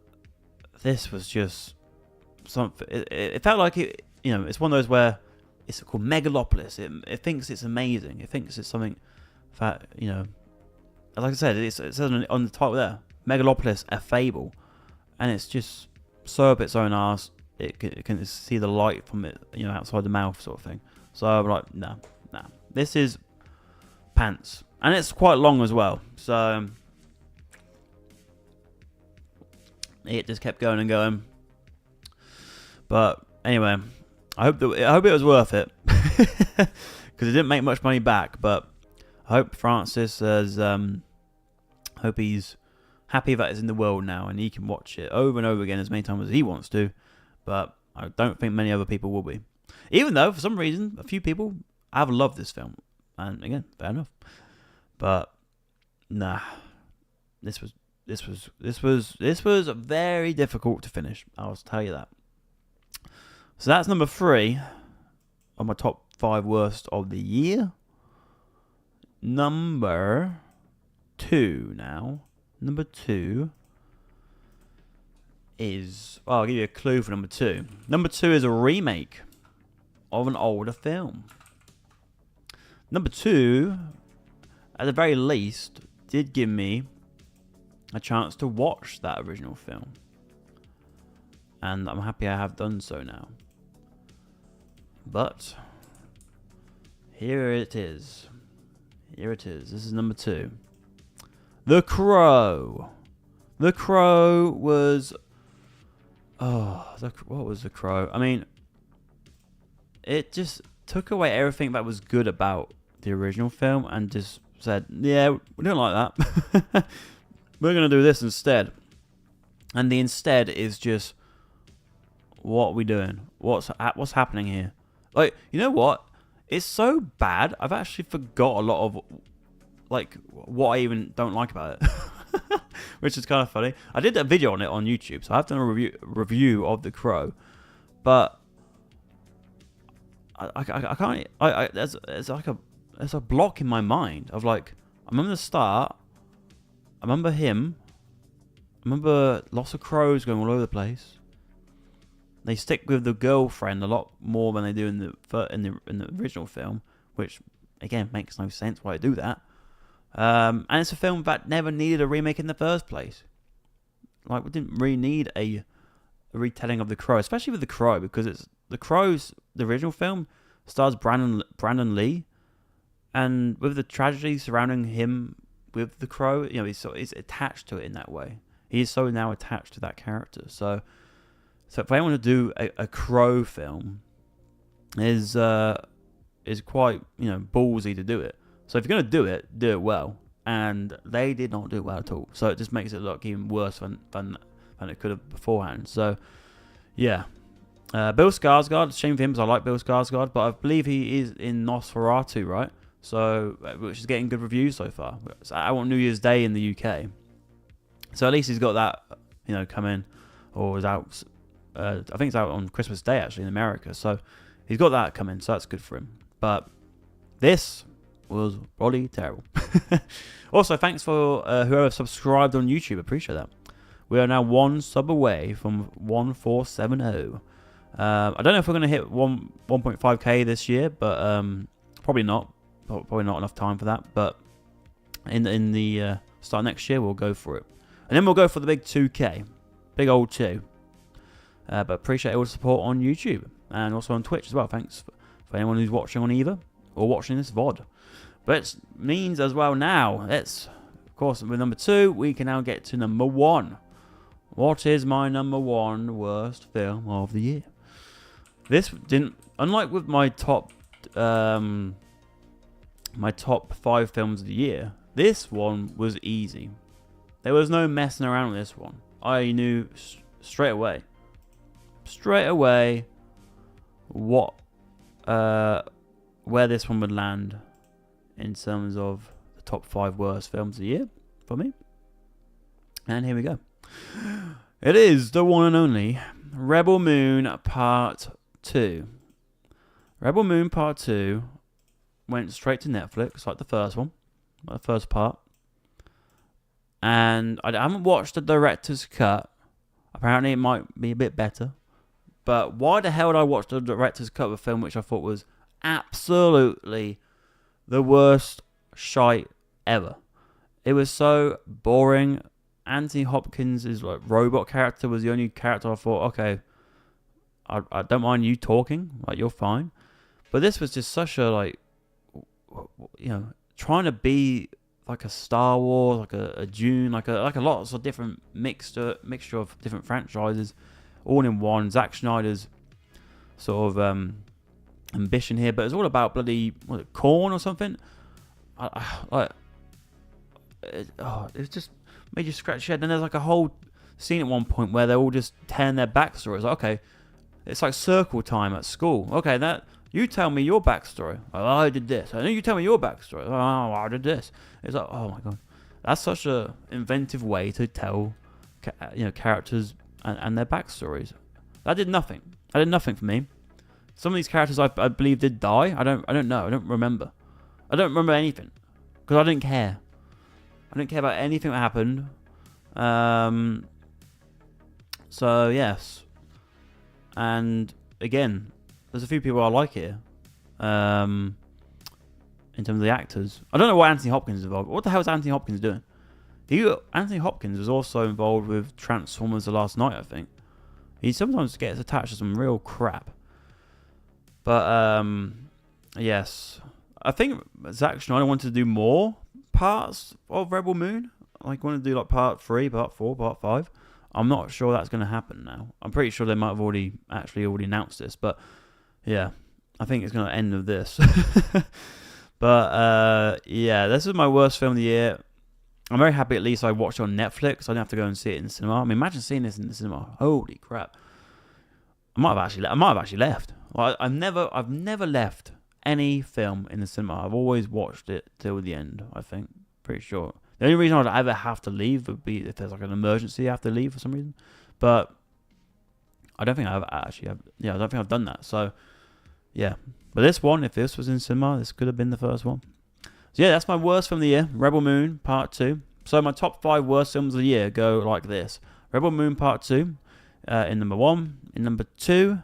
this was just something. It felt like it. It's one of those where it's called Megalopolis. It thinks it's amazing. It thinks it's something that like I said, it says on the title there, Megalopolis, a fable, and it's just so up its own arse. It can see the light from it, outside the mouth, sort of thing. So I'm like, nah, this is pants, and it's quite long as well. So it just kept going and going. But anyway, I hope it was worth it, because it didn't make much money back. But I hope Francis has, hope he's happy that it's in the world now and he can watch it over and over again as many times as he wants to. But I don't think many other people will be. Even though, for some reason, a few people have loved this film. And again, fair enough. But, nah. This was very difficult to finish. I'll tell you that. So that's number 3 of my top 5 worst of the year. Number 2 now. Number 2 is... Well, I'll give you a clue for number 2. Number 2 is a remake of an older film. Number 2, at the very least, did give me a chance to watch that original film. And I'm happy I have done so now. But here it is. Here it is. This is number 2. The Crow. The Crow was... Oh, what was The Crow? I mean, it just took away everything that was good about the original film and just said, yeah, we don't like that. We're going to do this instead. And the instead is just, what are we doing? What's happening here? Like, you know what? It's so bad, I've actually forgot a lot of, like, what I even don't like about it. Which is kind of funny. I did a video on it on YouTube, so I've done a review of The Crow. But I can't... There's a block in my mind of, like, I remember the start... I remember him. I remember lots of crows going all over the place. They stick with the girlfriend a lot more than they do in the original film, which again makes no sense why they do that. And it's a film that never needed a remake in the first place. Like, we didn't really need a retelling of The Crow, especially with The Crow, because it's The Crow's the original film stars Brandon Lee, and with the tragedy surrounding him with The Crow, you know, he's attached to it in that way. He is so now attached to that character. So if I want to do a Crow film, is quite, you know, ballsy to do it. So if you're going to do it well. And they did not do it well at all. So it just makes it look even worse than it could have beforehand. So, yeah. Bill Skarsgård, shame for him because I like Bill Skarsgård, but I believe he is in Nosferatu, right? So, which is getting good reviews so far. It's out on New Year's Day in the UK. So at least he's got that, you know, coming, or is out. I think it's out on Christmas Day actually in America. So he's got that coming. So that's good for him. But this was probably terrible. Also, thanks for whoever subscribed on YouTube. Appreciate that. We are now 1 sub away from 1470. I don't know if we're going to hit 1.5k this year, but probably not. Probably not enough time for that. But in the start of next year, we'll go for it. And then we'll go for the big 2k. Big old 2. But appreciate all the support on YouTube. And also on Twitch as well. Thanks for anyone who's watching on either. Or watching this VOD. But it means as well now, of course, with number 2, we can now get to number 1. What is my number 1 worst film of the year? This didn't, unlike with my top 5 films of the year, this one was easy. There was no messing around with this one. I knew straight away what where this one would land in terms of the top 5 worst films of the year for me. And here we go. It is the one and only Rebel Moon Part 2. Rebel Moon Part 2 went straight to Netflix, like the first one, like the first part. And I haven't watched the director's cut. Apparently it might be a bit better. But why the hell did I watch the director's cut of a film which I thought was absolutely the worst shite ever? It was so boring. Anthony Hopkins' like robot character was the only character I thought, okay, I don't mind you talking, like you're fine. But this was just such a, like, you know, trying to be like a Star Wars, like a Dune, like a lots of different mixture of different franchises, all in one. Zack Snyder's sort of ambition here, but it's all about bloody corn or something. It's just made you scratch your head. Then there's like a whole scene at one point where they're all just telling their backstories. Like, okay, it's like circle time at school. Okay, that you tell me your backstory. Oh, I did this. I know you tell me your backstory. Oh, I did this. It's like, oh my god, that's such a inventive way to tell, characters and their backstories. That did nothing. That did nothing for me. Some of these characters I believe did die. I don't know. I don't remember. I don't remember anything because I didn't care. I didn't care about anything that happened. So yes, and again, there's a few people I like here. In terms of the actors, I don't know what Anthony Hopkins is involved. What the hell is Anthony Hopkins doing? Anthony Hopkins was also involved with Transformers: The Last Night, I think. He sometimes gets attached to some real crap. But yes, I think Zack Snyder wanted to do more parts of Rebel Moon. Like, wanted to do like part 3, part 4, part 5. I'm not sure that's going to happen now. I'm pretty sure they might have already announced this. But yeah, I think it's going to end with this. But yeah, this is my worst film of the year. I'm very happy at least I watched it on Netflix. I didn't have to go and see it in the cinema. I mean, imagine seeing this in the cinema. Holy crap! I might have actually left. Well, I've never left any film in the cinema. I've always watched it till the end. I think, pretty sure. The only reason I'd ever have to leave would be if there's like an emergency I have to leave for some reason. But I don't think I don't think I've done that. So yeah, but this one, if this was in cinema, this could have been the first one. So yeah, that's my worst film of the year, Rebel Moon Part 2. So my top 5 worst films of the year go like this: Rebel Moon Part 2 in number 1. In number 2,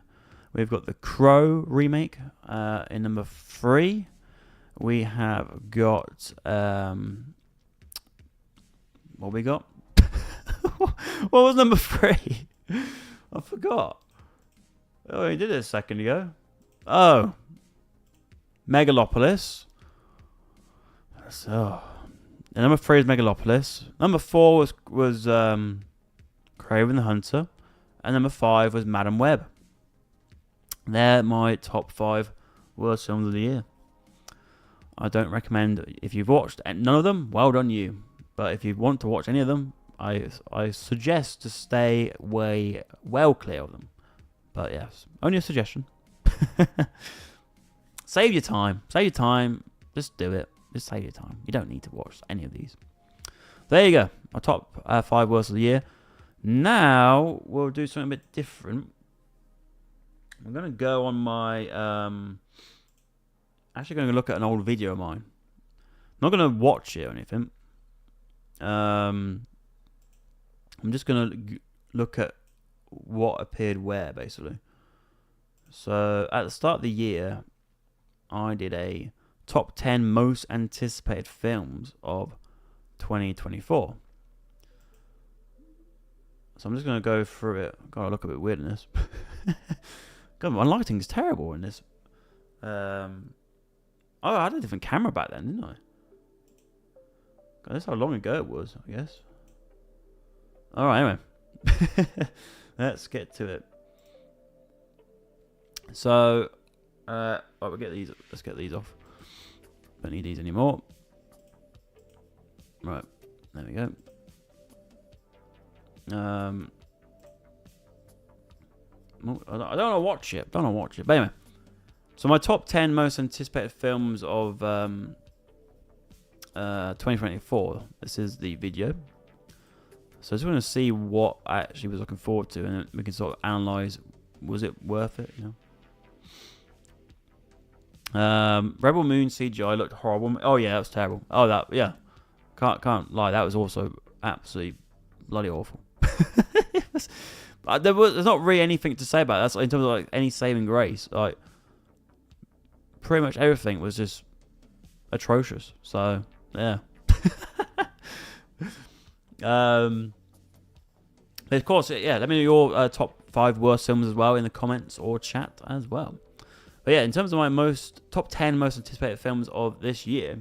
we've got The Crow remake. In number 3, we have got what we got? What was number 3? I forgot. Oh, he did it a second ago. Oh, Megalopolis. So, number 3 is Megalopolis. Number 4 was Kraven the Hunter, and number 5 was Madam Web. They're my top 5 worst films of the year. I don't recommend, if you've watched none of them, well done you. But if you want to watch any of them, I suggest to stay well clear of them. But yes, only a suggestion. Save your time. Just do it. Just save your time. You don't need to watch any of these. There you go. My top 5 worst of the year. Now we'll do something a bit different. I'm going to go on my... actually going to look at an old video of mine. I'm not going to watch it or anything. I'm just going to look at what appeared where, basically. So, at the start of the year, I did a top 10 most anticipated films of 2024. So I'm just going to go through it. God, I look a bit weird in this. God, my lighting is terrible in this. I had a different camera back then, didn't I? God, that's how long ago it was, I guess. Alright, anyway. Let's get to it. So, right, we'll get these. Let's get these off. Don't need these anymore. Right, there we go. I don't want to watch it. But anyway, so my top 10 most anticipated films of 2024. This is the video. So I just want to see what I actually was looking forward to, and we can sort of analyze, was it worth it, you know? Rebel Moon CGI looked horrible. Oh yeah, that was terrible. Oh, that, yeah, can't lie, that was also absolutely bloody awful. There's not really anything to say about that. That's in terms of like any saving grace. Like pretty much everything was just atrocious. So yeah. But of course, yeah. Let me know your top 5 worst films as well in the comments or chat as well. But yeah, in terms of my top 10 most anticipated films of this year,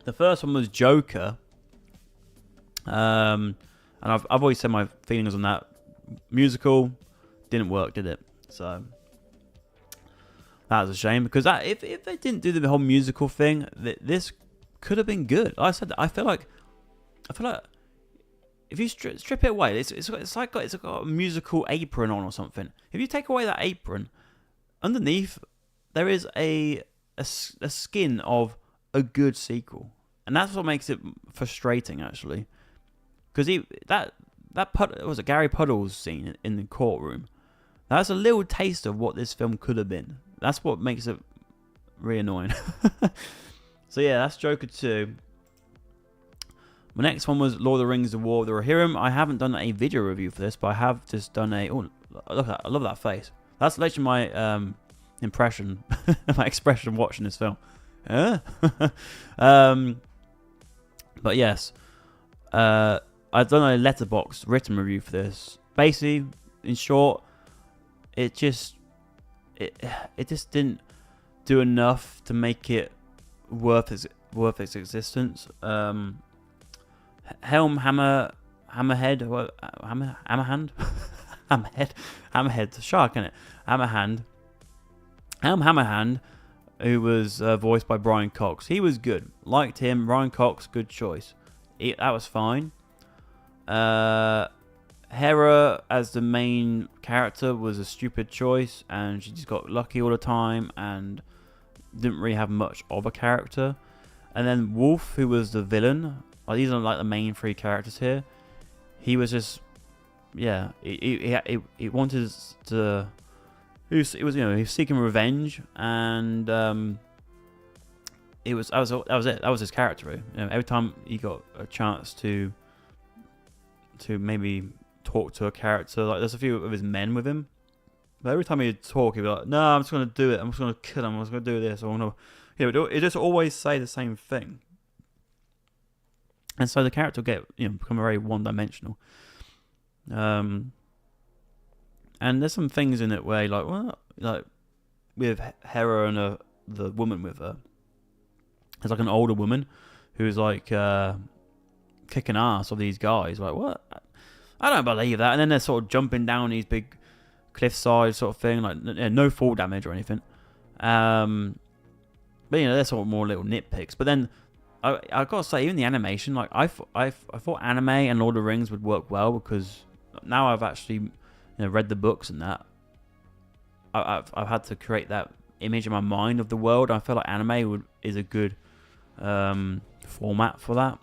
the first one was Joker. And I've always said my feelings on that. Musical didn't work, did it? So that was a shame, because if they didn't do the whole musical thing, this could have been good. Like I said, I feel like if you strip it away, it's got a musical apron on or something. If you take away that apron, underneath there is a skin of a good sequel, and that's what makes it frustrating actually. Because was it Gary Puddle's scene in the courtroom? That's a little taste of what this film could have been. That's what makes it really annoying. So yeah, that's Joker 2. My next one was Lord of the Rings: The War of the Rohirrim. I haven't done a video review for this, but I have just done a... Oh, look at that. I love that face. That's literally my impression, my expression watching this film. But yes. I've done a letterbox written review for this. Basically, in short, it just didn't do enough to make it worth its existence. Hammerhead, shark, innit? Hammerhand, who was voiced by Brian Cox. He was good. Liked him. Brian Cox, good choice. That was fine. Hera as the main character was a stupid choice, and she just got lucky all the time and didn't really have much of a character. And then Wolf, who was the villain, these are like the main three characters here. He was just, yeah, he wanted to. He was seeking revenge, and that was it. That was his character. Every time he got a chance to maybe talk to a character, like there's a few of his men with him, but every time he'd talk, he'd be like, "No, I'm just gonna do it. I'm just gonna kill him. I'm just gonna do this. I want to." It just always say the same thing, and so the character will get become very one-dimensional. And there's some things in it where like with Hera and the woman with her, there's like an older woman who's like kicking ass of these guys. Like, what? I don't believe that. And then they're sort of jumping down these big cliffside sort of thing, like no fall damage or anything. But they're sort of more little nitpicks. But then I gotta say, even the animation, like I thought anime and Lord of the Rings would work well, because now I've actually read the books and that. I've had to create that image in my mind of the world. I feel like anime is a good format for that.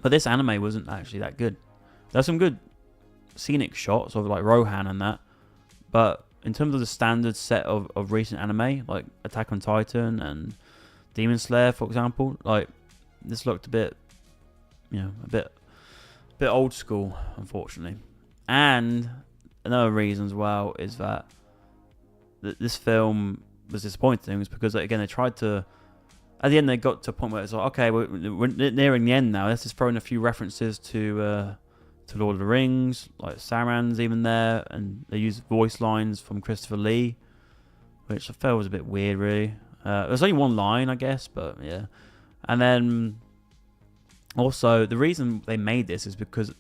But this anime wasn't actually that good. There's some good scenic shots of like Rohan and that, but in terms of the standard set of recent anime, like Attack on Titan and Demon Slayer, for example, like this looked a bit old school, unfortunately. And another reason as well is that this film was disappointing, was because again they tried to. At the end, they got to a point where it's like, okay, we're nearing the end now. Let's just throw in a few references to Lord of the Rings, like Saruman's even there, and they used voice lines from Christopher Lee, which I felt was a bit weird, really. There's only one line, I guess, but yeah. And then also the reason they made this is because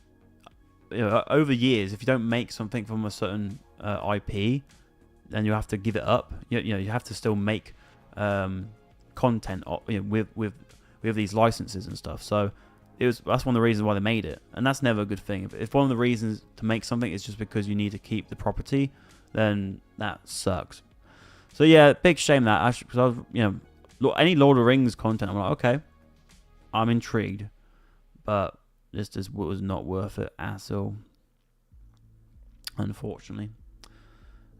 over years, if you don't make something from a certain IP, then you have to give it up. You have to still make content with these licenses and stuff. So that's one of the reasons why they made it, and that's never a good thing. If one of the reasons to make something is just because you need to keep the property, then that sucks. So yeah, big shame that actually, because any Lord of the Rings content, I'm like, okay, I'm intrigued, but this just was not worth it at all, unfortunately.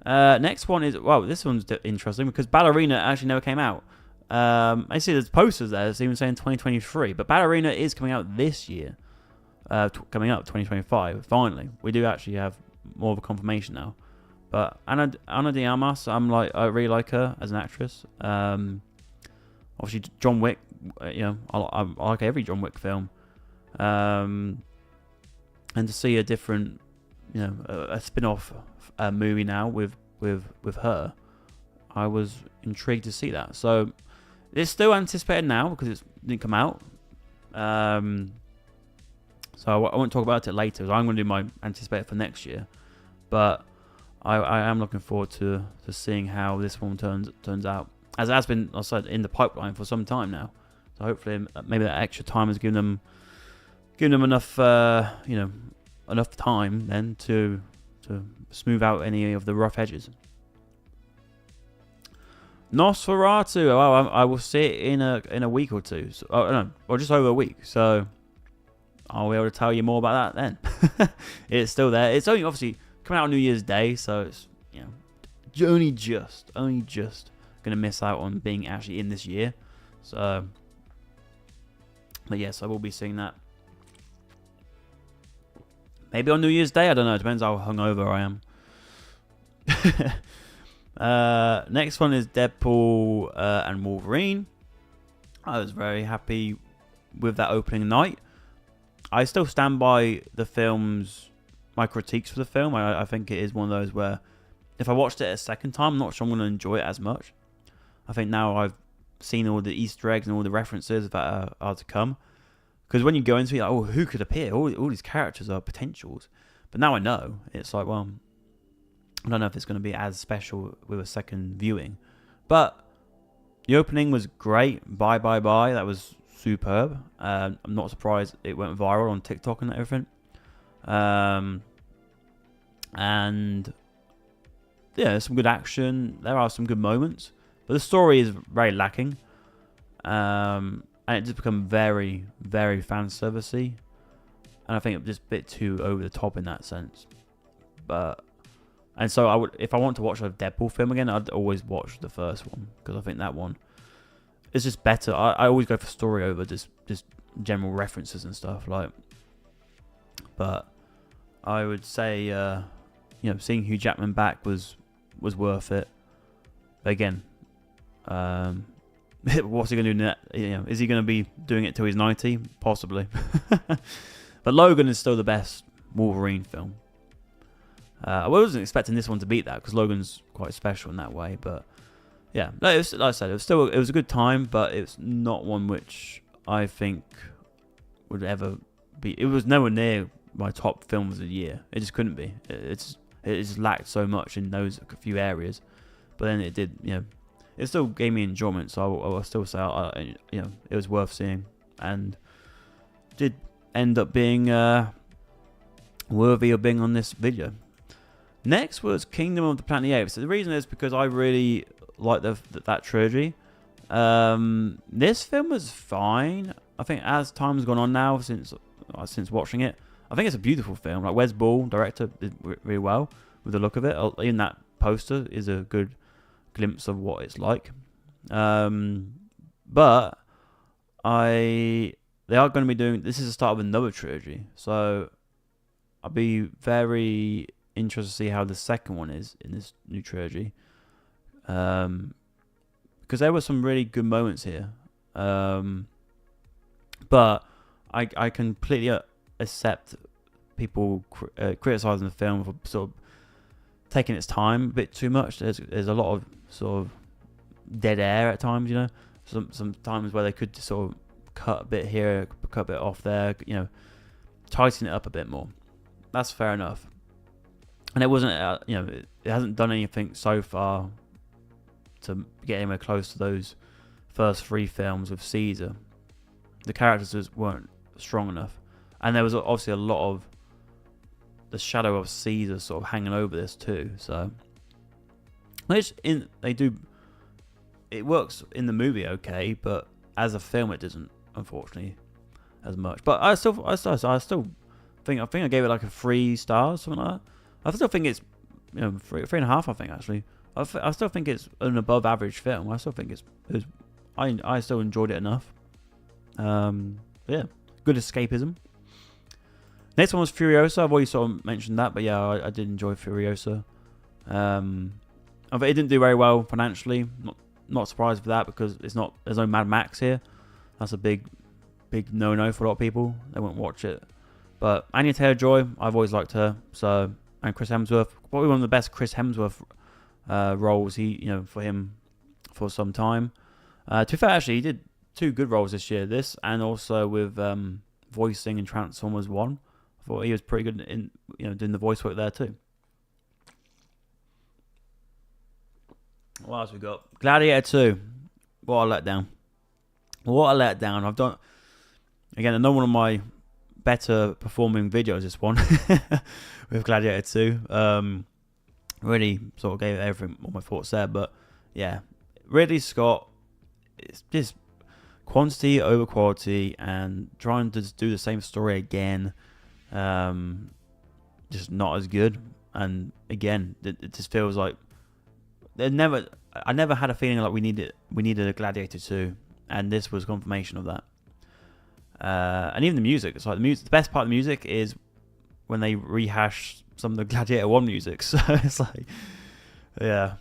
Next one is, this one's interesting because Ballerina actually never came out. I see there's posters there. It's even saying 2023, but Ballerina is coming out this year. Coming up 2025. Finally, we do actually have more of a confirmation now. But Ana de Armas, I really like her as an actress. Obviously John Wick. I like every John Wick film. And to see a different, a spin-off movie now with her, I was intrigued to see that. So it's still anticipated now because it didn't come out. So I won't talk about it later. So I'm going to do my anticipated for next year. But I am looking forward to seeing how this one turns out. As it has been, I said, in the pipeline for some time now. So hopefully, maybe that extra time has given them enough, enough time then to smooth out any of the rough edges. Nosferatu. Oh, I will see it in a week or two. So, no, or just over a week. So I'll be able to tell you more about that then. It's still there. It's only obviously coming out on New Year's Day, so it's only just gonna miss out on being actually in this year. So, but yes, I will be seeing that. Maybe on New Year's Day. I don't know. It depends how hungover I am. Next one is Deadpool and Wolverine. I was very happy with that opening night. I still stand by my critiques for the film. I think it is one of those where if I watched it a second time, I'm not sure I'm going to enjoy it as much. I think now I've seen all the Easter eggs and all the references that are to come. Because when you go into it, like, oh, who could appear? All these characters are potentials. But now I know. It's like, well, I don't know if it's going to be as special with a second viewing. But the opening was great. Bye, bye, bye. That was superb. I'm not surprised it went viral on TikTok and everything. And yeah, there's some good action. There are some good moments. But the story is very lacking. And it just become very, very fan servicey. And I think it was just a bit too over the top in that sense. And so if I want to watch a Deadpool film again, I'd always watch the first one, because I think that one is just better. I always go for story over just general references and stuff like. But I would say, seeing Hugh Jackman back was worth it. But again, what's he going to do next? Is he going to be doing it till he's 90? Possibly. But Logan is still the best Wolverine film. I wasn't expecting this one to beat that, because Logan's quite special in that way. But yeah, like I said, it was a good time, but it's not one which I think would ever be. It was nowhere near my top films of the year. It just couldn't be. It just lacked so much in those few areas. But then it did, it still gave me enjoyment. So I will still say, it was worth seeing, and did end up being worthy of being on this video. Next was Kingdom of the Planet of the Apes. So the reason is because I really like that trilogy. This film was fine. I think as time's gone on now, since watching it, I think it's a beautiful film. Like Wes Ball, director, did really well with the look of it. Even that poster is a good glimpse of what it's like. But they are going to be doing. This is the start of another trilogy, so I'll be very interested to see how the second one is in this new trilogy. Because there were some really good moments here. But I completely accept people criticizing the film for sort of taking its time a bit too much. There's a lot of sort of dead air at times, some times where they could sort of cut a bit here, cut a bit off there, tighten it up a bit more. That's fair enough. And it wasn't, it hasn't done anything so far to get anywhere close to those first three films with Caesar. The characters just weren't strong enough, and there was obviously a lot of the shadow of Caesar sort of hanging over this too. So it works in the movie okay, but as a film it doesn't, unfortunately, as much. But I still think I gave it like a 3 stars, something like that. I still think it's 3.5. I think actually. I still think it's an above average film. I still think I still enjoyed it enough. Yeah, good escapism. Next one was Furiosa. I've already sort of mentioned that, but yeah, I did enjoy Furiosa. It didn't do very well financially. Not surprised for that, because there's no Mad Max here. That's a big no-no for a lot of people. They won't watch it. But Anya Taylor-Joy, I've always liked her. So, and Chris Hemsworth, probably one of the best Chris Hemsworth roles for him for some time. To be fair, actually, he did 2 good roles this year. This and also with voicing in Transformers 1. I thought he was pretty good in doing the voice work there too. What else we got? Gladiator 2. What a letdown. What a letdown. I've done, again, another one of my better performing videos, this one, with Gladiator 2. Really sort of gave it everything, all my thoughts there. But yeah, Ridley Scott, it's just quantity over quality, and trying to do the same story again, just not as good. And again, it just feels like I never had a feeling like we needed a Gladiator 2, and this was confirmation of that. And even the music, it's like the best part of the music is when they rehash some of the Gladiator 1 music. So it's like, yeah,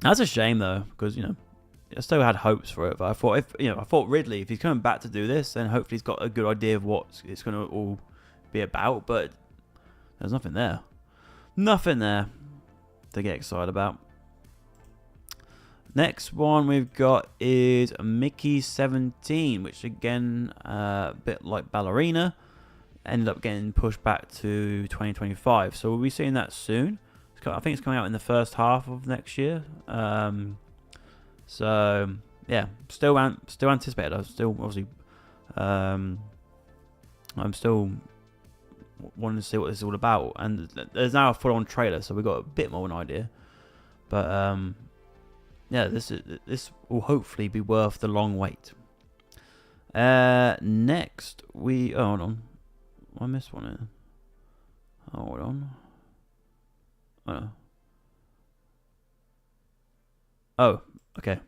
that's a shame though, because I still had hopes for it. But I thought Ridley, if he's coming back to do this, then hopefully he's got a good idea of what it's going to all be about. But there's nothing there to get excited about. Next one we've got is Mickey 17, which again, a bit like Ballerina, ended up getting pushed back to 2025. So we'll be seeing that soon. I think it's coming out in the first half of next year. So yeah, still anticipated. I'm still obviously, I'm still wanting to see what this is all about. And there's now a full-on trailer, so we've got a bit more of an idea. But yeah, this will hopefully be worth the long wait. Next hold on, I missed one here. Hold on. Oh, okay.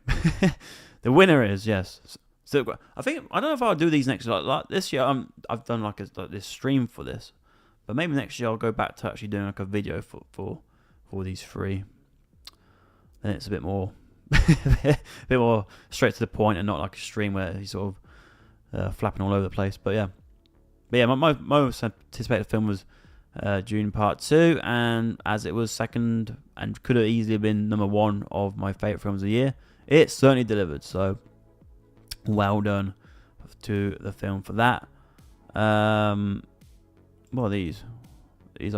The winner is, yes. So I don't know if I'll do these next like this year. I've done like this stream for this, but maybe next year I'll go back to actually doing like a video for these three. Then it's a bit more a bit more straight to the point, and not like a stream where he's sort of flapping all over the place. But yeah, my most anticipated film was Dune Part 2, and as it was second and could have easily been number one of my favourite films of the year, it certainly delivered. So well done to the film for that. What are these? These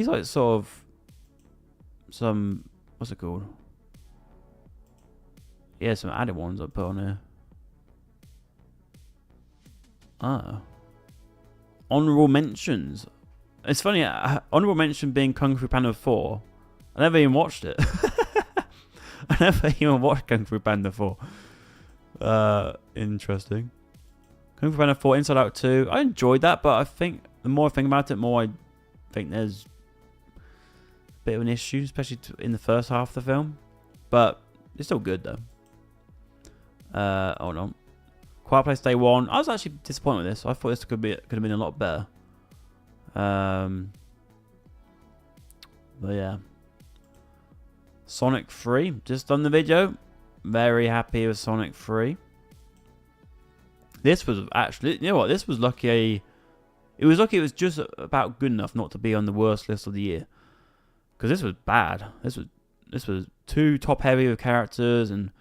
like sort of some, what's it called? Yeah, some added ones I put on here. Honorable mentions. It's funny, honorable mention being Kung Fu Panda 4. I never even watched it. I never even watched Kung Fu Panda 4. Interesting. Kung Fu Panda 4, Inside Out 2. I enjoyed that, but I think the more I think about it, more I think there's a bit of an issue, especially in the first half of the film. But it's still good though. Hold on. Quiet Place Day 1. I was actually disappointed with this. I thought this could have been a lot better. But yeah. Sonic 3. Just done the video. Very happy with Sonic 3. This was actually, you know what? This was lucky. It was lucky it was just about good enough not to be on the worst list of the year. Because this was bad. This was too top heavy with characters, and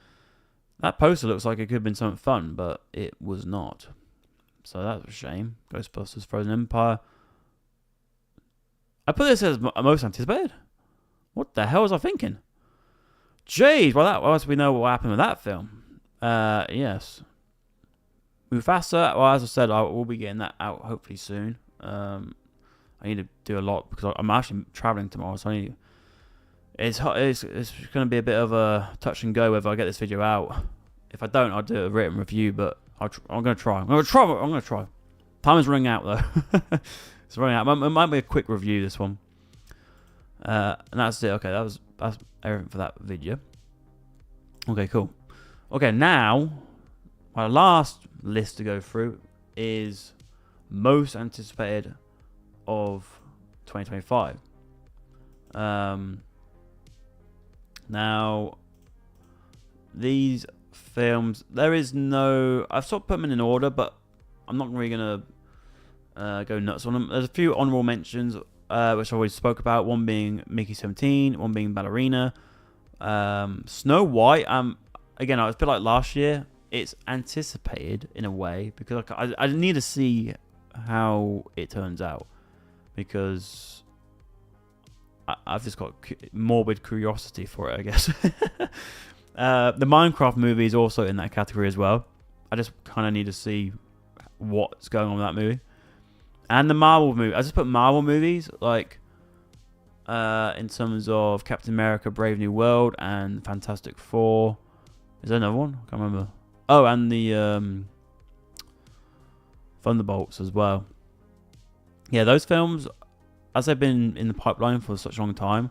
that poster looks like it could have been something fun, but it was not. So that's a shame. Ghostbusters Frozen Empire. I put this as most anticipated. What the hell was I thinking? Jeez, well, we know what happened with that film. Yes. Mufasa, well, as I said, I will be getting that out hopefully soon. I need to do a lot because I'm actually traveling tomorrow, so it's going to be a bit of a touch and go whether I get this video out. If I don't, I'll do a written review, but I'm going to try. I'm going to try. Time is running out, though. It's running out. It might be a quick review, this one. And that's it. Okay, that's everything for that video. Okay, cool. Okay, now, my last list to go through is most anticipated of 2025. Now, these films, I've sort of put them in order, but I'm not really going to go nuts on them. There's a few honorable mentions, which I already spoke about. One being Mickey 17, one being Ballerina. Snow White, again, it's a bit like last year. It's anticipated in a way because I need to see how it turns out, because I've just got morbid curiosity for it, I guess. The Minecraft movie is also in that category as well. I just kind of need to see what's going on with that movie. And the Marvel movie. I just put Marvel movies, like, in terms of Captain America, Brave New World, and Fantastic Four. Is there another one? I can't remember. Oh, and the Thunderbolts as well. Yeah, those films, as they've been in the pipeline for such a long time,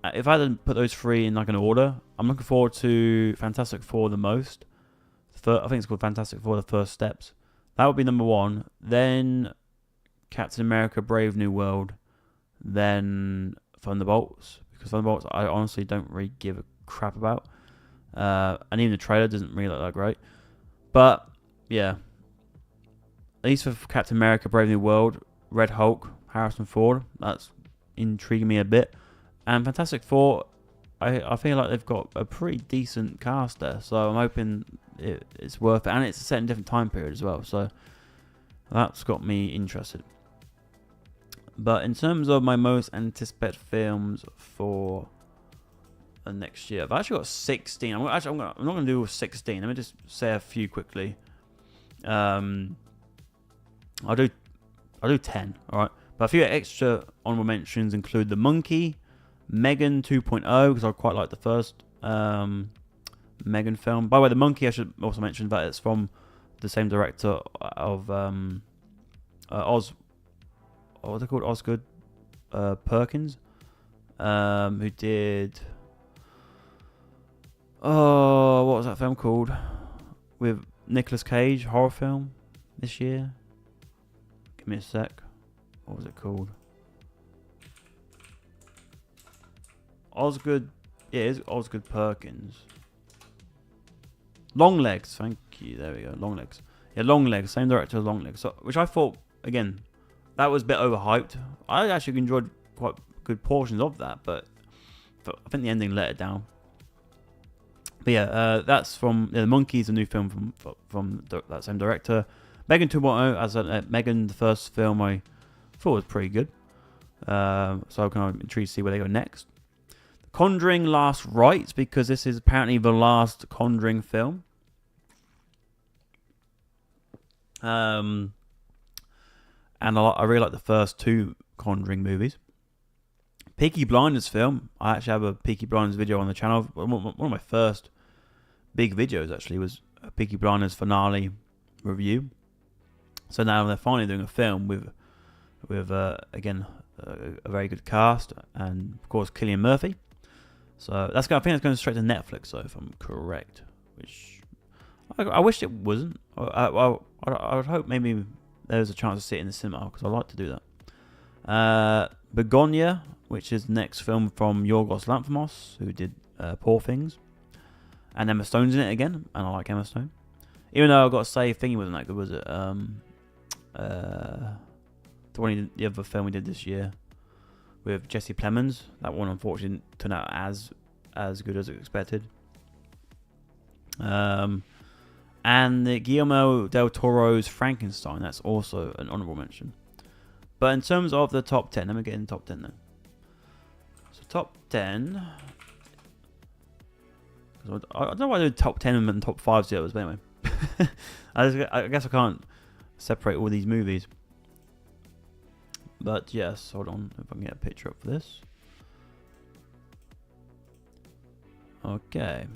if I had to put those three in like an order, I'm looking forward to Fantastic Four the most. I think it's called Fantastic Four: The First Steps. That would be number one. Then Captain America: Brave New World. Then Thunderbolts, because Thunderbolts I honestly don't really give a crap about. And even the trailer doesn't really look that great. But yeah, at least for Captain America: Brave New World, Red Hulk, Harrison Ford, that's intriguing me a bit. And Fantastic Four, I feel like they've got a pretty decent cast there, so I'm hoping it's worth it. And it's set in a different time period as well, so that's got me interested. But in terms of my most anticipated films for next year, I've actually got 16. I'm not going to do 16. Let me just say a few quickly. I'll do 10. All right, but a few extra honorable mentions include The Monkey, Megan 2.0, because I quite like the first Megan film. By the way, The Monkey, I should also mention that it's from the same director of Oz. What was it called? Osgood Perkins, who did. Oh, what was that film called? With Nicolas Cage, horror film this year. Give me a sec. What was it called? Osgood. Yeah, it's Osgood Perkins. Longlegs. Thank you. There we go. Longlegs. Yeah, Longlegs. Same director as Longlegs. So, which I thought, again, that was a bit overhyped. I actually enjoyed quite good portions of that, but I think the ending let it down. But yeah, that's from The Monkeys, a new film from that same director. Megan 2.0, as Megan, the first film I thought was pretty good. So I'm kind of intrigued to see where they go next. Conjuring Last Rites, because this is apparently the last Conjuring film. And I really like the first two Conjuring movies. Peaky Blinders film. I actually have a Peaky Blinders video on the channel. One of my first big videos actually was a Peaky Blinders finale review. So now they're finally doing a film with again a very good cast, and of course Cillian Murphy. So I think that's going straight to Netflix, so if I'm correct. Which I wish it wasn't. I would hope maybe there's a chance to see it in the cinema, because I like to do that. Begonia, which is the next film from Yorgos Lanthimos, who did Poor Things. And Emma Stone's in it again, and I like Emma Stone. Even though I've got to say, Thingy wasn't that good, was it? The other film we did this year with Jesse Plemons. That one, unfortunately, didn't turn out as good as expected. And Guillermo del Toro's Frankenstein, that's also an honourable mention. But in terms of the top 10, let me get in the top 10 then. So top 10. I don't know why I do top 10 and top 5 zeros, but anyway. I guess I can't separate all these movies. But yes, hold on, if I can get a picture up for this. Okay.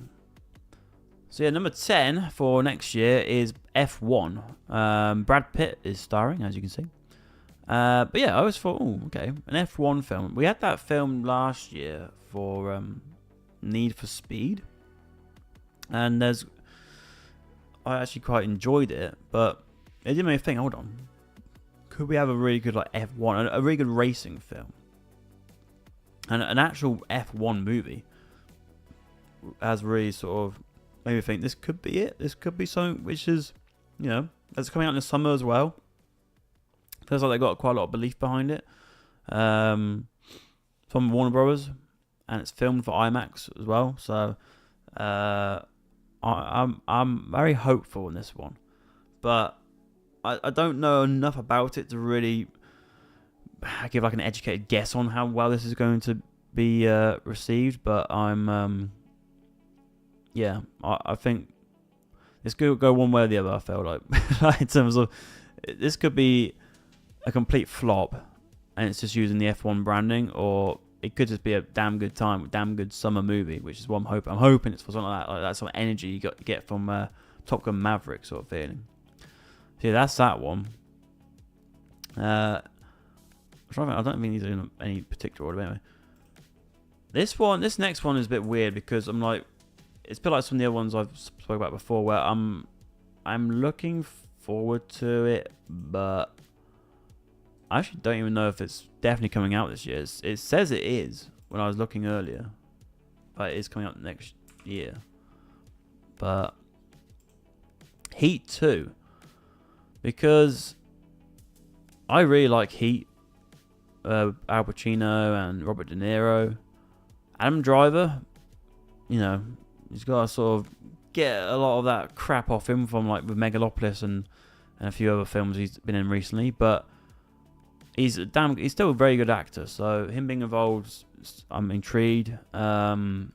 So yeah, number 10 for next year is F1. Brad Pitt is starring, as you can see. But yeah, I always thought, oh, okay, an F1 film. We had that film last year for Need for Speed. And I actually quite enjoyed it, but it did make me think, hold on, could we have a really good like F1, a really good racing film? And an actual F1 movie has really sort of made me think this could be it. This could be something which is, that's coming out in the summer as well. Feels like they got quite a lot of belief behind it. From Warner Brothers, and it's filmed for IMAX as well. So I'm very hopeful in this one, but I don't know enough about it to really give like an educated guess on how well this is going to be received, but I'm yeah, I think this could go one way or the other. I feel like in terms of this could be a complete flop, and it's just using the F1 branding, or it could just be a damn good time, damn good summer movie, which is what I'm hoping. I'm hoping it's for something like that sort of energy you get from Top Gun Maverick sort of feeling. So yeah, that's that one. I don't think these are in any particular order, anyway. This next one is a bit weird because I'm like, it's a bit like some of the other ones I've spoke about before, where I'm looking forward to it, but I actually don't even know if it's definitely coming out this year. It says it is when I was looking earlier, but it is coming out next year. But Heat 2, because I really like Heat. Al Pacino and Robert De Niro. Adam Driver, you know, he's got to sort of get a lot of that crap off him from like with Megalopolis and a few other films he's been in recently, but he's still a very good actor. So him being involved, I'm intrigued. But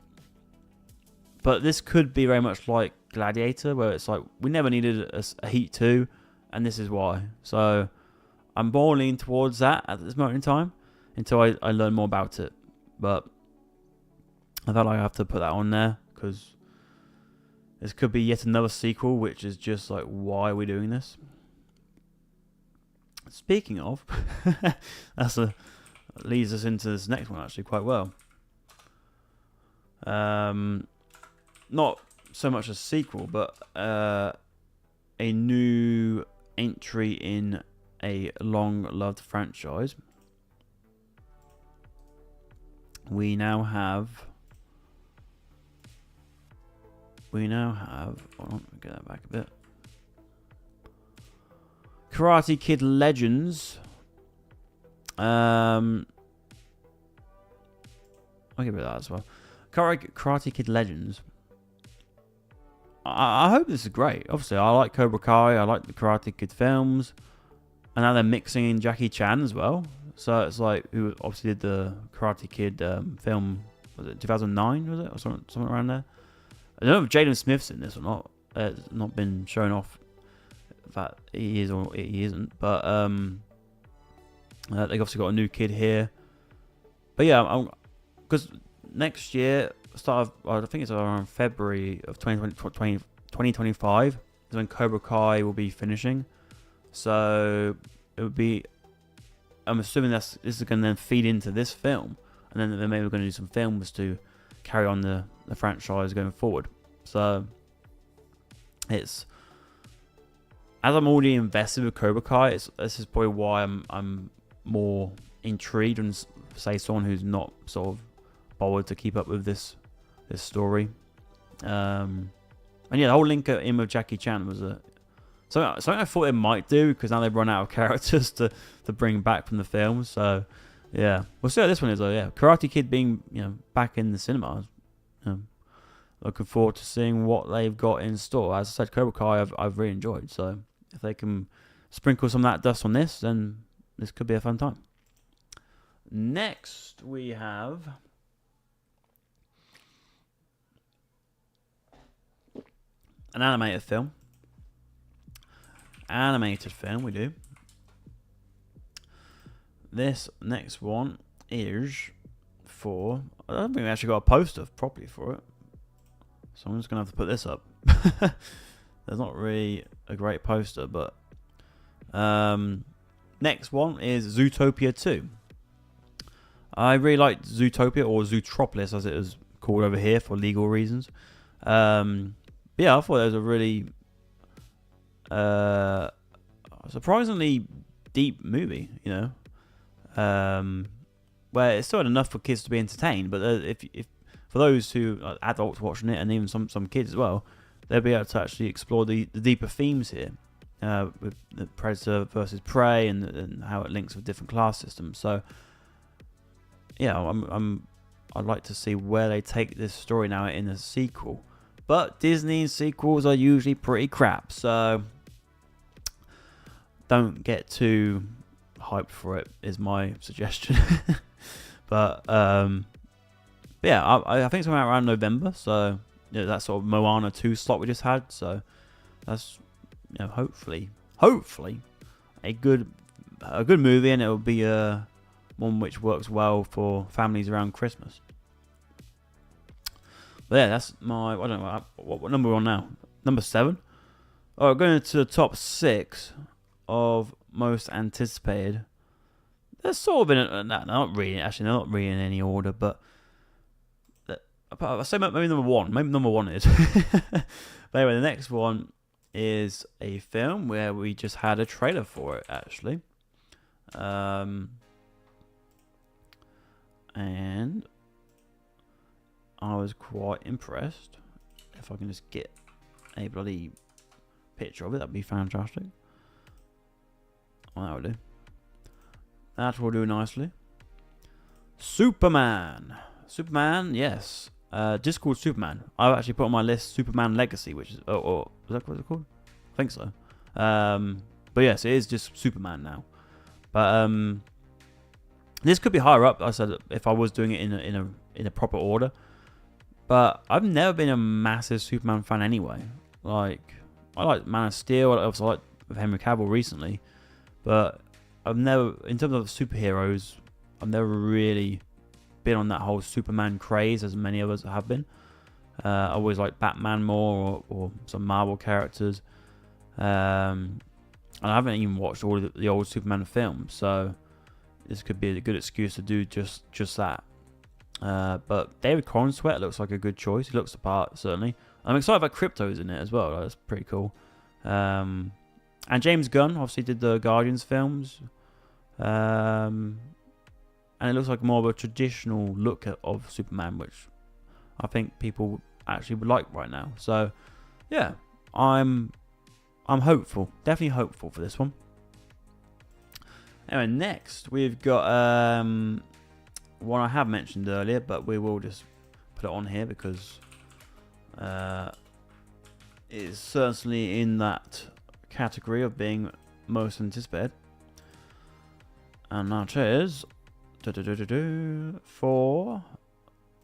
this could be very much like Gladiator, where it's like we never needed a Heat 2, and this is why. So I'm more leaning towards that at this moment in time until I learn more about it. But I felt like I have to put that on there because this could be yet another sequel, which is just like, why are we doing this? Speaking of, leads us into this next one actually quite well. Not so much a sequel, but a new entry in a long-loved franchise. We now have. Hold on, get that back a bit. Karate Kid Legends. I'll give it that as well. Karate Kid Legends. I hope this is great. Obviously, I like Cobra Kai. I like the Karate Kid films. And now they're mixing in Jackie Chan as well. So it's like, who obviously did the Karate Kid film, was it 2009, was it? Or something around there. I don't know if Jaden Smith's in this or not. It's not been shown off that he is or he isn't. But they've obviously got a new kid here. But yeah, because next year, I think it's around February of 2025 is when Cobra Kai will be finishing. So it would be, I'm assuming this is going to then feed into this film, and then they're maybe going to do some films to carry on the franchise going forward. So it's, as I'm already invested with Cobra Kai, this is probably why I'm more intrigued than say someone who's not sort of bothered to keep up with this story. And yeah, the whole link in with Jackie Chan was something I thought it might do, because now they've run out of characters to bring back from the film. So yeah, we'll see how this one is though. Yeah, Karate Kid being back in the cinemas. Looking forward to seeing what they've got in store. As I said, Cobra Kai I've really enjoyed. So if they can sprinkle some of that dust on this, then this could be a fun time. Next we have an animated film. We do. This next one is for, I don't think we actually got a poster properly for it, so I'm just gonna have to put this up. There's not really a great poster, but next one is Zootopia 2. I really liked Zootopia, or Zootropolis as it is called over here for legal reasons. Yeah, I thought it was a really surprisingly deep movie, where it's still enough for kids to be entertained, but if for those who are adults watching it, and even some kids as well, they'll be able to actually explore the deeper themes here, with the predator versus prey and how it links with different class systems. So yeah, I'd like to see where they take this story now in a sequel. But Disney's sequels are usually pretty crap, so don't get too hyped for it. Is my suggestion. But yeah, I think it's coming out around November. So that sort of Moana 2 slot we just had. So that's hopefully a good movie, and it'll be one which works well for families around Christmas. But yeah, that's my, I don't know, what number we're on now? Number 7? Alright, going into the top 6 of most anticipated. They're sort of in not really in any order, but I say maybe number 1. Maybe number 1 is. But anyway, the next one is a film where we just had a trailer for it, actually. And I was quite impressed. If I can just get a bloody picture of it, that'd be fantastic. Well, that will do. That will do nicely. Superman, yes. Just called Superman. I've actually put on my list Superman Legacy, which is, is that what it's called? I think so. But yes, it is just Superman now. But this could be higher up. I said if I was doing it in a proper order. But I've never been a massive Superman fan anyway. Like, I like Man of Steel. I also like Henry Cavill recently. But I've never, in terms of superheroes, I've never really been on that whole Superman craze as many of us have been. I always like Batman more, or some Marvel characters. And I haven't even watched all of the old Superman films, so this could be a good excuse to do just that. But David Cornsweet looks like a good choice. He looks the part, certainly. I'm excited about Crypto's in it as well. That's pretty cool. And James Gunn obviously did the Guardians films. And it looks like more of a traditional look of Superman, which I think people actually would like right now. So, yeah, I'm hopeful. Definitely hopeful for this one. Anyway, next we've got one I have mentioned earlier, but we will just put it on here because it's certainly in that category of being most anticipated. And that is for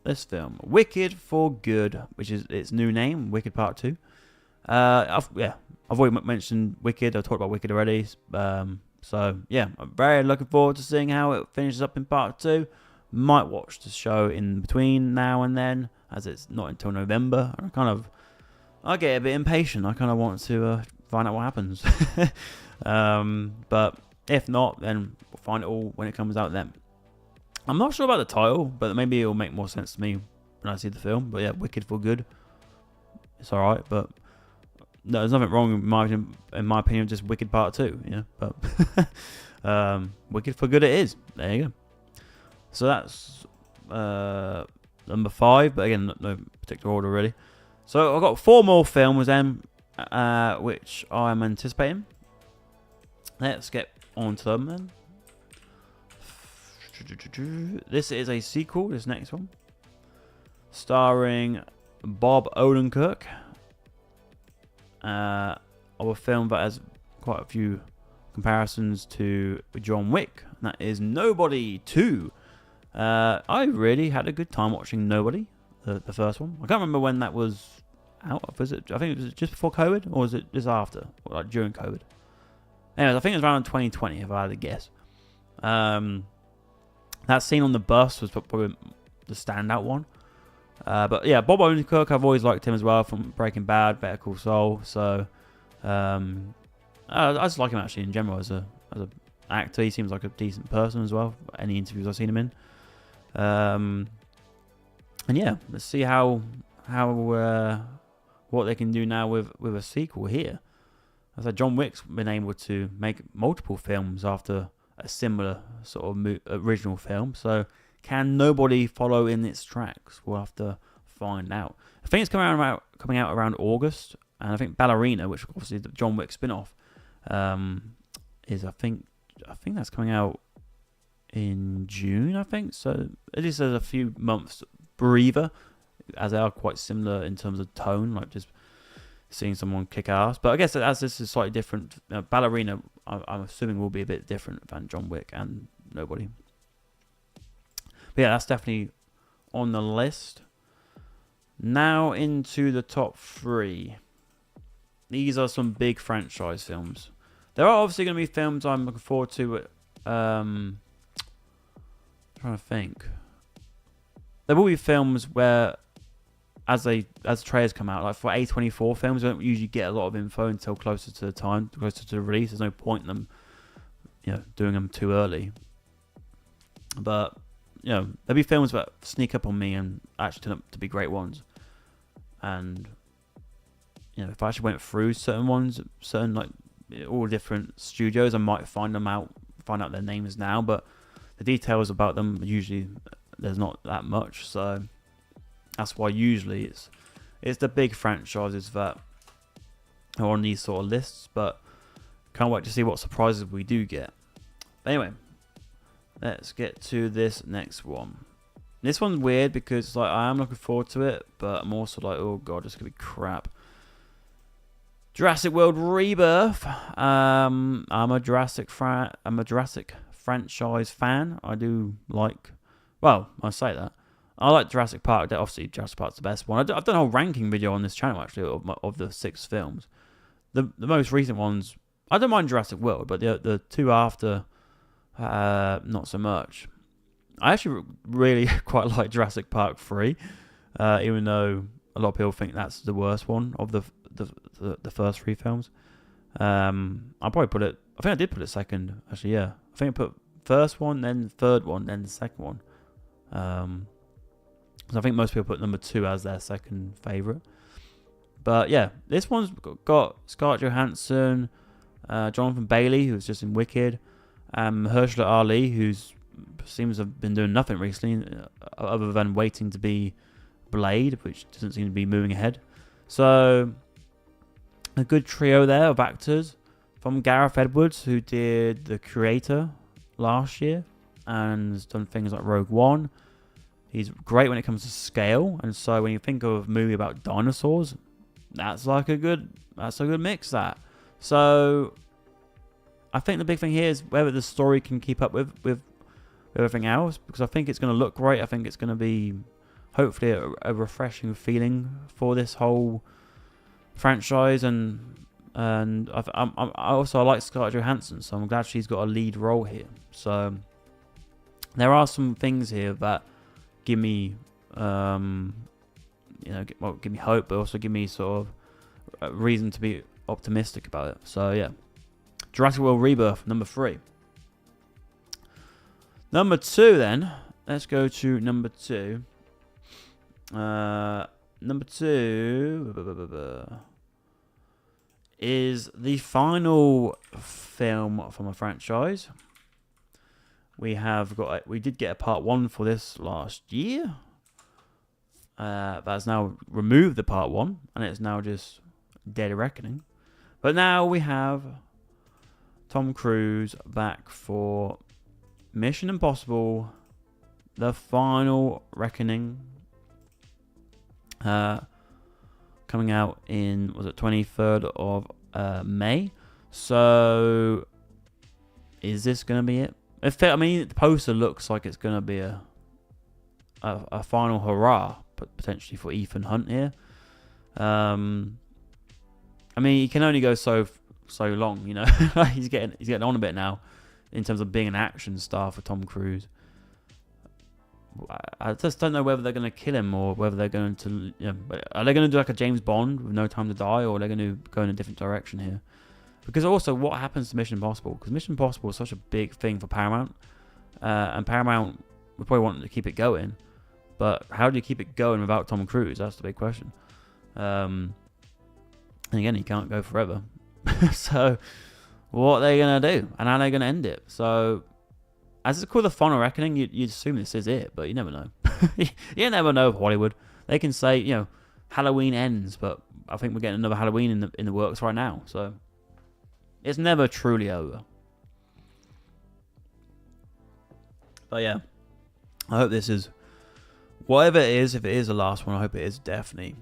this film, Wicked for Good, which is its new name, Wicked Part 2. I've already mentioned Wicked. I've talked about Wicked already. So yeah, I'm very looking forward to seeing how it finishes up in Part 2. Might watch the show in between now and then, as it's not until November. I get a bit impatient. I kind of want to find out what happens. But if not, then we'll find it all when it comes out then. I'm not sure about the title, but maybe it'll make more sense to me when I see the film. But yeah, Wicked for Good. It's alright, but no, there's nothing wrong in my opinion, just Wicked Part 2. Yeah, but Wicked for Good it is. There you go. So that's number 5, but again, no particular order really. So I've got 4 more films then, which I'm anticipating. Let's get on to them then. This is a sequel, this next one, starring Bob Odenkirk, of a film that has quite a few comparisons to John Wick, and that is Nobody 2. I really had a good time watching Nobody, the first one. I can't remember when that was out. Was it? I think it was just before COVID, or was it just after, or like during COVID? Anyways, I think it was around 2020, if I had to guess. That scene on the bus was probably the standout one. But yeah, Bob Odenkirk, I've always liked him as well from Breaking Bad, Better Call Saul. So I just like him actually in general as a actor. He seems like a decent person as well. Any interviews I've seen him in. And yeah, let's see how what they can do now with a sequel here. As John Wick's been able to make multiple films after a similar sort of original film. So can Nobody follow in its tracks? We'll have to find out. I think it's coming out around August, and I think Ballerina, which obviously the John Wick spin-off, is I think that's coming out in June. I think so. At least there's a few months breather, as they are quite similar in terms of tone, like just seeing someone kick ass. But I guess as this is slightly different, Ballerina, I'm assuming will be a bit different than John Wick and Nobody. But yeah, that's definitely on the list. Now into the top 3. These are some big franchise films. There are obviously going to be films I'm looking forward to. Trying to think. There will be films where, as trailers come out, like for A24 films, we don't usually get a lot of info until closer to the time, closer to the release. There's no point in them, doing them too early. But there'll be films that sneak up on me and actually turn up to be great ones. And if I actually went through certain ones, all different studios, I might find out their names now, but the details about them usually there's not that much. So that's why usually it's the big franchises that are on these sort of lists. But can't wait to see what surprises we do get. But anyway, let's get to this next one. This one's weird because I am looking forward to it, but I'm also like, oh god, it's gonna be crap. Jurassic World Rebirth. I'm a Jurassic franchise fan. I do like. Well, I say that. I like Jurassic Park. Obviously, Jurassic Park's the best one. I've done a whole ranking video on this channel actually of the 6 films. The most recent ones, I don't mind Jurassic World, but the 2 after, not so much. I actually really quite like Jurassic Park 3, even though a lot of people think that's the worst one of the first 3 films. I'll probably put it. I think I did put it second. Actually, yeah. I think I put first one, then third one, then the second one. So I think most people put number 2 as their second favorite. But yeah, this one's got Scarlett Johansson, Jonathan Bailey, who's just in Wicked, Mahershala Ali, who's seems to have been doing nothing recently other than waiting to be Blade, which doesn't seem to be moving ahead. So a good trio there of actors from Gareth Edwards, who did The Creator last year and has done things like Rogue One. He's great when it comes to scale, and so when you think of a movie about dinosaurs, that's a good mix. That. So I think the big thing here is whether the story can keep up with everything else, because I think it's going to look great. I think it's going to be hopefully a refreshing feeling for this whole franchise, and I also like Scarlett Johansson, so I'm glad she's got a lead role here. So there are some things here that give me give me hope, but also give me sort of a reason to be optimistic about it. So yeah, Jurassic World Rebirth, number 3. Number 2 then. Let's go to number 2. Number 2 is the final film from a franchise. We did get a part 1 for this last year. That's now removed the part 1, and it's now just Dead Reckoning. But now we have Tom Cruise back for Mission Impossible: The Final Reckoning. Coming out in 23rd of May. So is this gonna be it? The poster looks like it's gonna be a final hurrah, but potentially for Ethan Hunt here. He can only go so long, he's getting on a bit now in terms of being an action star for Tom Cruise. I just don't know whether they're going to kill him or whether they're going to, are they going to do like a James Bond with No Time to Die, or are they going to go in a different direction here? Because also, what happens to Mission Impossible? Because Mission Impossible is such a big thing for Paramount, and Paramount would probably want to keep it going. But how do you keep it going without Tom Cruise? That's the big question. And again, he can't go forever. So what are they going to do? And how are they going to end it? So as it's called The Final Reckoning, you'd assume this is it, but you never know. You never know with Hollywood. They can say, Halloween ends, but I think we're getting another Halloween in the works right now. So it's never truly over. But yeah, I hope this is, whatever it is, if it is the last one, I hope it is definitely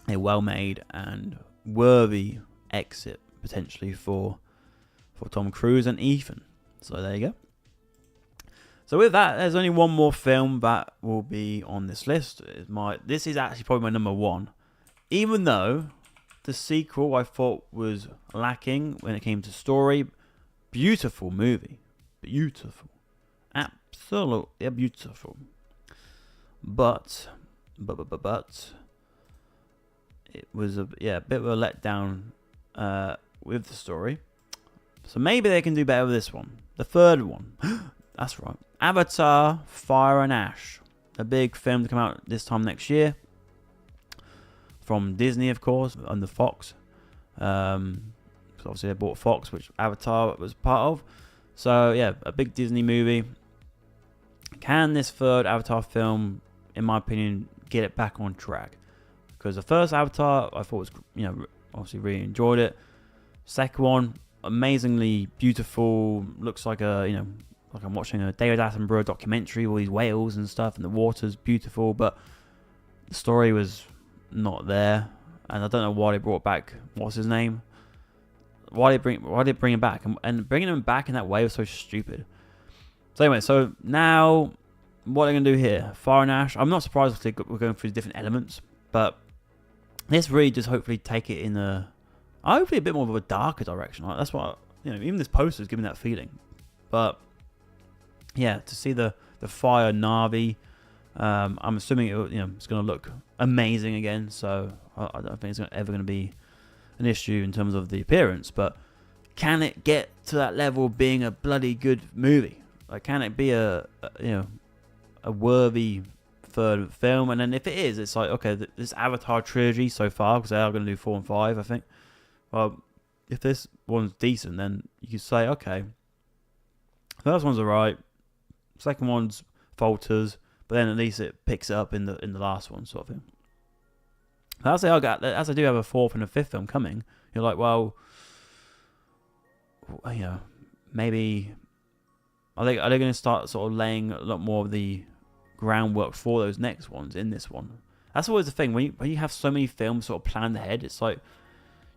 a well-made and worthy exit potentially for Tom Cruise and Ethan. So there you go. So with that, there's only one more film that will be on this list. This is actually probably my number one, even though the sequel I thought was lacking when it came to story. Beautiful movie, beautiful, absolutely beautiful. But it was a bit of a letdown with the story. So maybe they can do better with this one. The third one. That's right. Avatar, Fire and Ash. A big film to come out this time next year. From Disney, of course, under Fox. So obviously they bought Fox, which Avatar was part of. So yeah, a big Disney movie. Can this third Avatar film, in my opinion, get it back on track? Because the first Avatar, I thought was, obviously really enjoyed it. Second one, amazingly beautiful. Looks like like I'm watching a David Attenborough documentary, all these whales and stuff, and the water's beautiful, but the story was not there. And I don't know why they brought back, what's his name? Why did they bring him back? And bringing him back in that way was so stupid. So anyway, so now what are they going to do here? Fire and Ash. I'm not surprised if we're going through different elements, but this really just hopefully take it in hopefully a bit more of a darker direction. Like, that's what, even this poster is giving that feeling. But yeah, to see the fire Na'vi, I'm assuming it's going to look amazing again. So I don't think it's ever going to be an issue in terms of the appearance. But can it get to that level of being a bloody good movie? Like, can it be a worthy third film? And then if it is, it's like, okay, this Avatar trilogy so far, because they are going to do 4 and 5, I think. Well, if this one's decent, then you can say, okay, first one's alright, second one's falters, but then at least it picks it up in the last one, sort of thing. As I do have a fourth and a fifth film coming, you're like, well, maybe are they going to start sort of laying a lot more of the groundwork for those next ones in this one? That's always the thing when you have so many films sort of planned ahead. It's like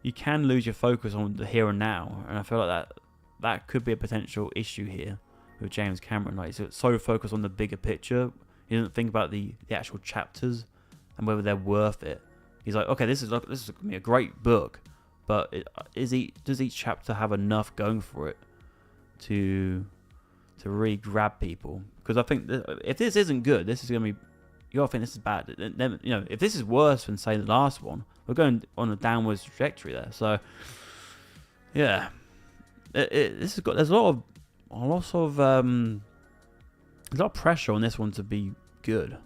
you can lose your focus on the here and now, and I feel like that could be a potential issue here with James Cameron. Like, he's so focused on the bigger picture, he doesn't think about the actual chapters and whether they're worth it. He's like, okay, this is going to be a great book, but does each chapter have enough going for it to really grab people? Because I think if this isn't good, this is going to be, you gotta think this is bad. Then, if this is worse than, say, the last one, we're going on a downwards trajectory there. So yeah, there's a lot of pressure on this one to be good.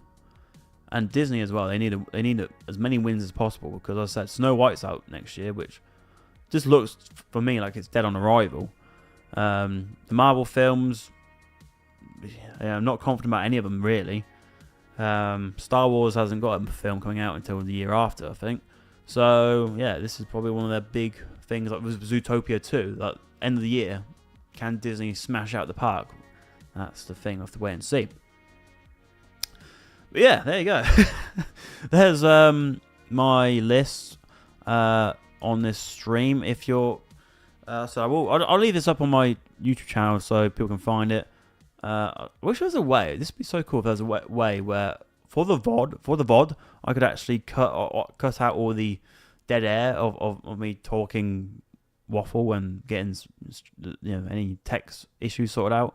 And Disney as well. They need as many wins as possible, because as I said, Snow White's out next year, which just looks for me like it's dead on arrival. The Marvel films, I'm not confident about any of them really. Star Wars hasn't got a film coming out until the year after, I think. So yeah, this is probably one of their big things. Like with Zootopia 2, like end of the year, can Disney smash out the park? That's the thing. I have to wait and see. But yeah, there you go. There's my list on this stream. If you're so I'll leave this up on my YouTube channel so people can find it. I wish there was a way. This would be so cool if there was a way where for the VOD I could actually cut out all the dead air of me talking waffle and getting any text issues sorted out.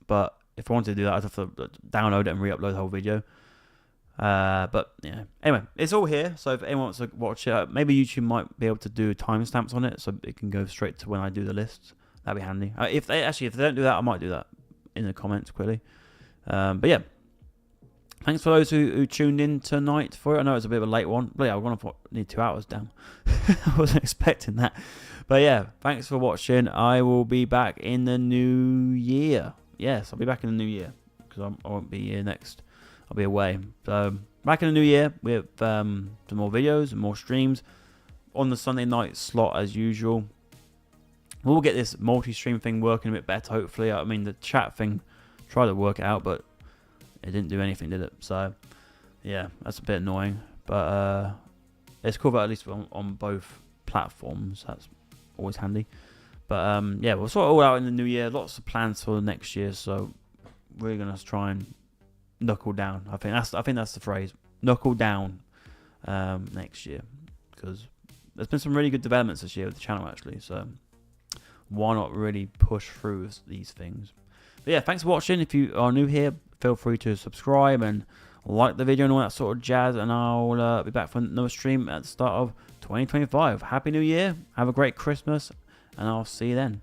But if I wanted to do that, I'd have to download it and re-upload the whole video. But yeah, anyway, it's all here. So if anyone wants to watch it, maybe YouTube might be able to do timestamps on it, so it can go straight to when I do the lists. That'd be handy. If they don't do that, I might do that in the comments quickly. But yeah, thanks for those who tuned in tonight for it. I know it's a bit of a late one. But yeah, I'm gonna need 2 hours down. I wasn't expecting that. But yeah, thanks for watching. I will be back in the new year. Yes, I'll be back in the new year because I won't be here next. I'll be away. So back in the new year with some more videos and more streams on the Sunday night slot as usual. We'll get this multi-stream thing working a bit better, hopefully. I mean, the chat thing, tried to work it out, but it didn't do anything, did it? So, yeah, that's a bit annoying. But it's cool that at least on both platforms. That's always handy. But yeah, we'll sort it all out in the new year. Lots of plans for next year, so we're gonna try and knuckle down. I think that's the phrase. Knuckle down next year, because there's been some really good developments this year with the channel actually. So why not really push through these things? But yeah, thanks for watching. If you are new here, feel free to subscribe and like the video and all that sort of jazz. And I'll be back for another stream at the start of 2025. Happy New Year. Have a great Christmas. And I'll see you then.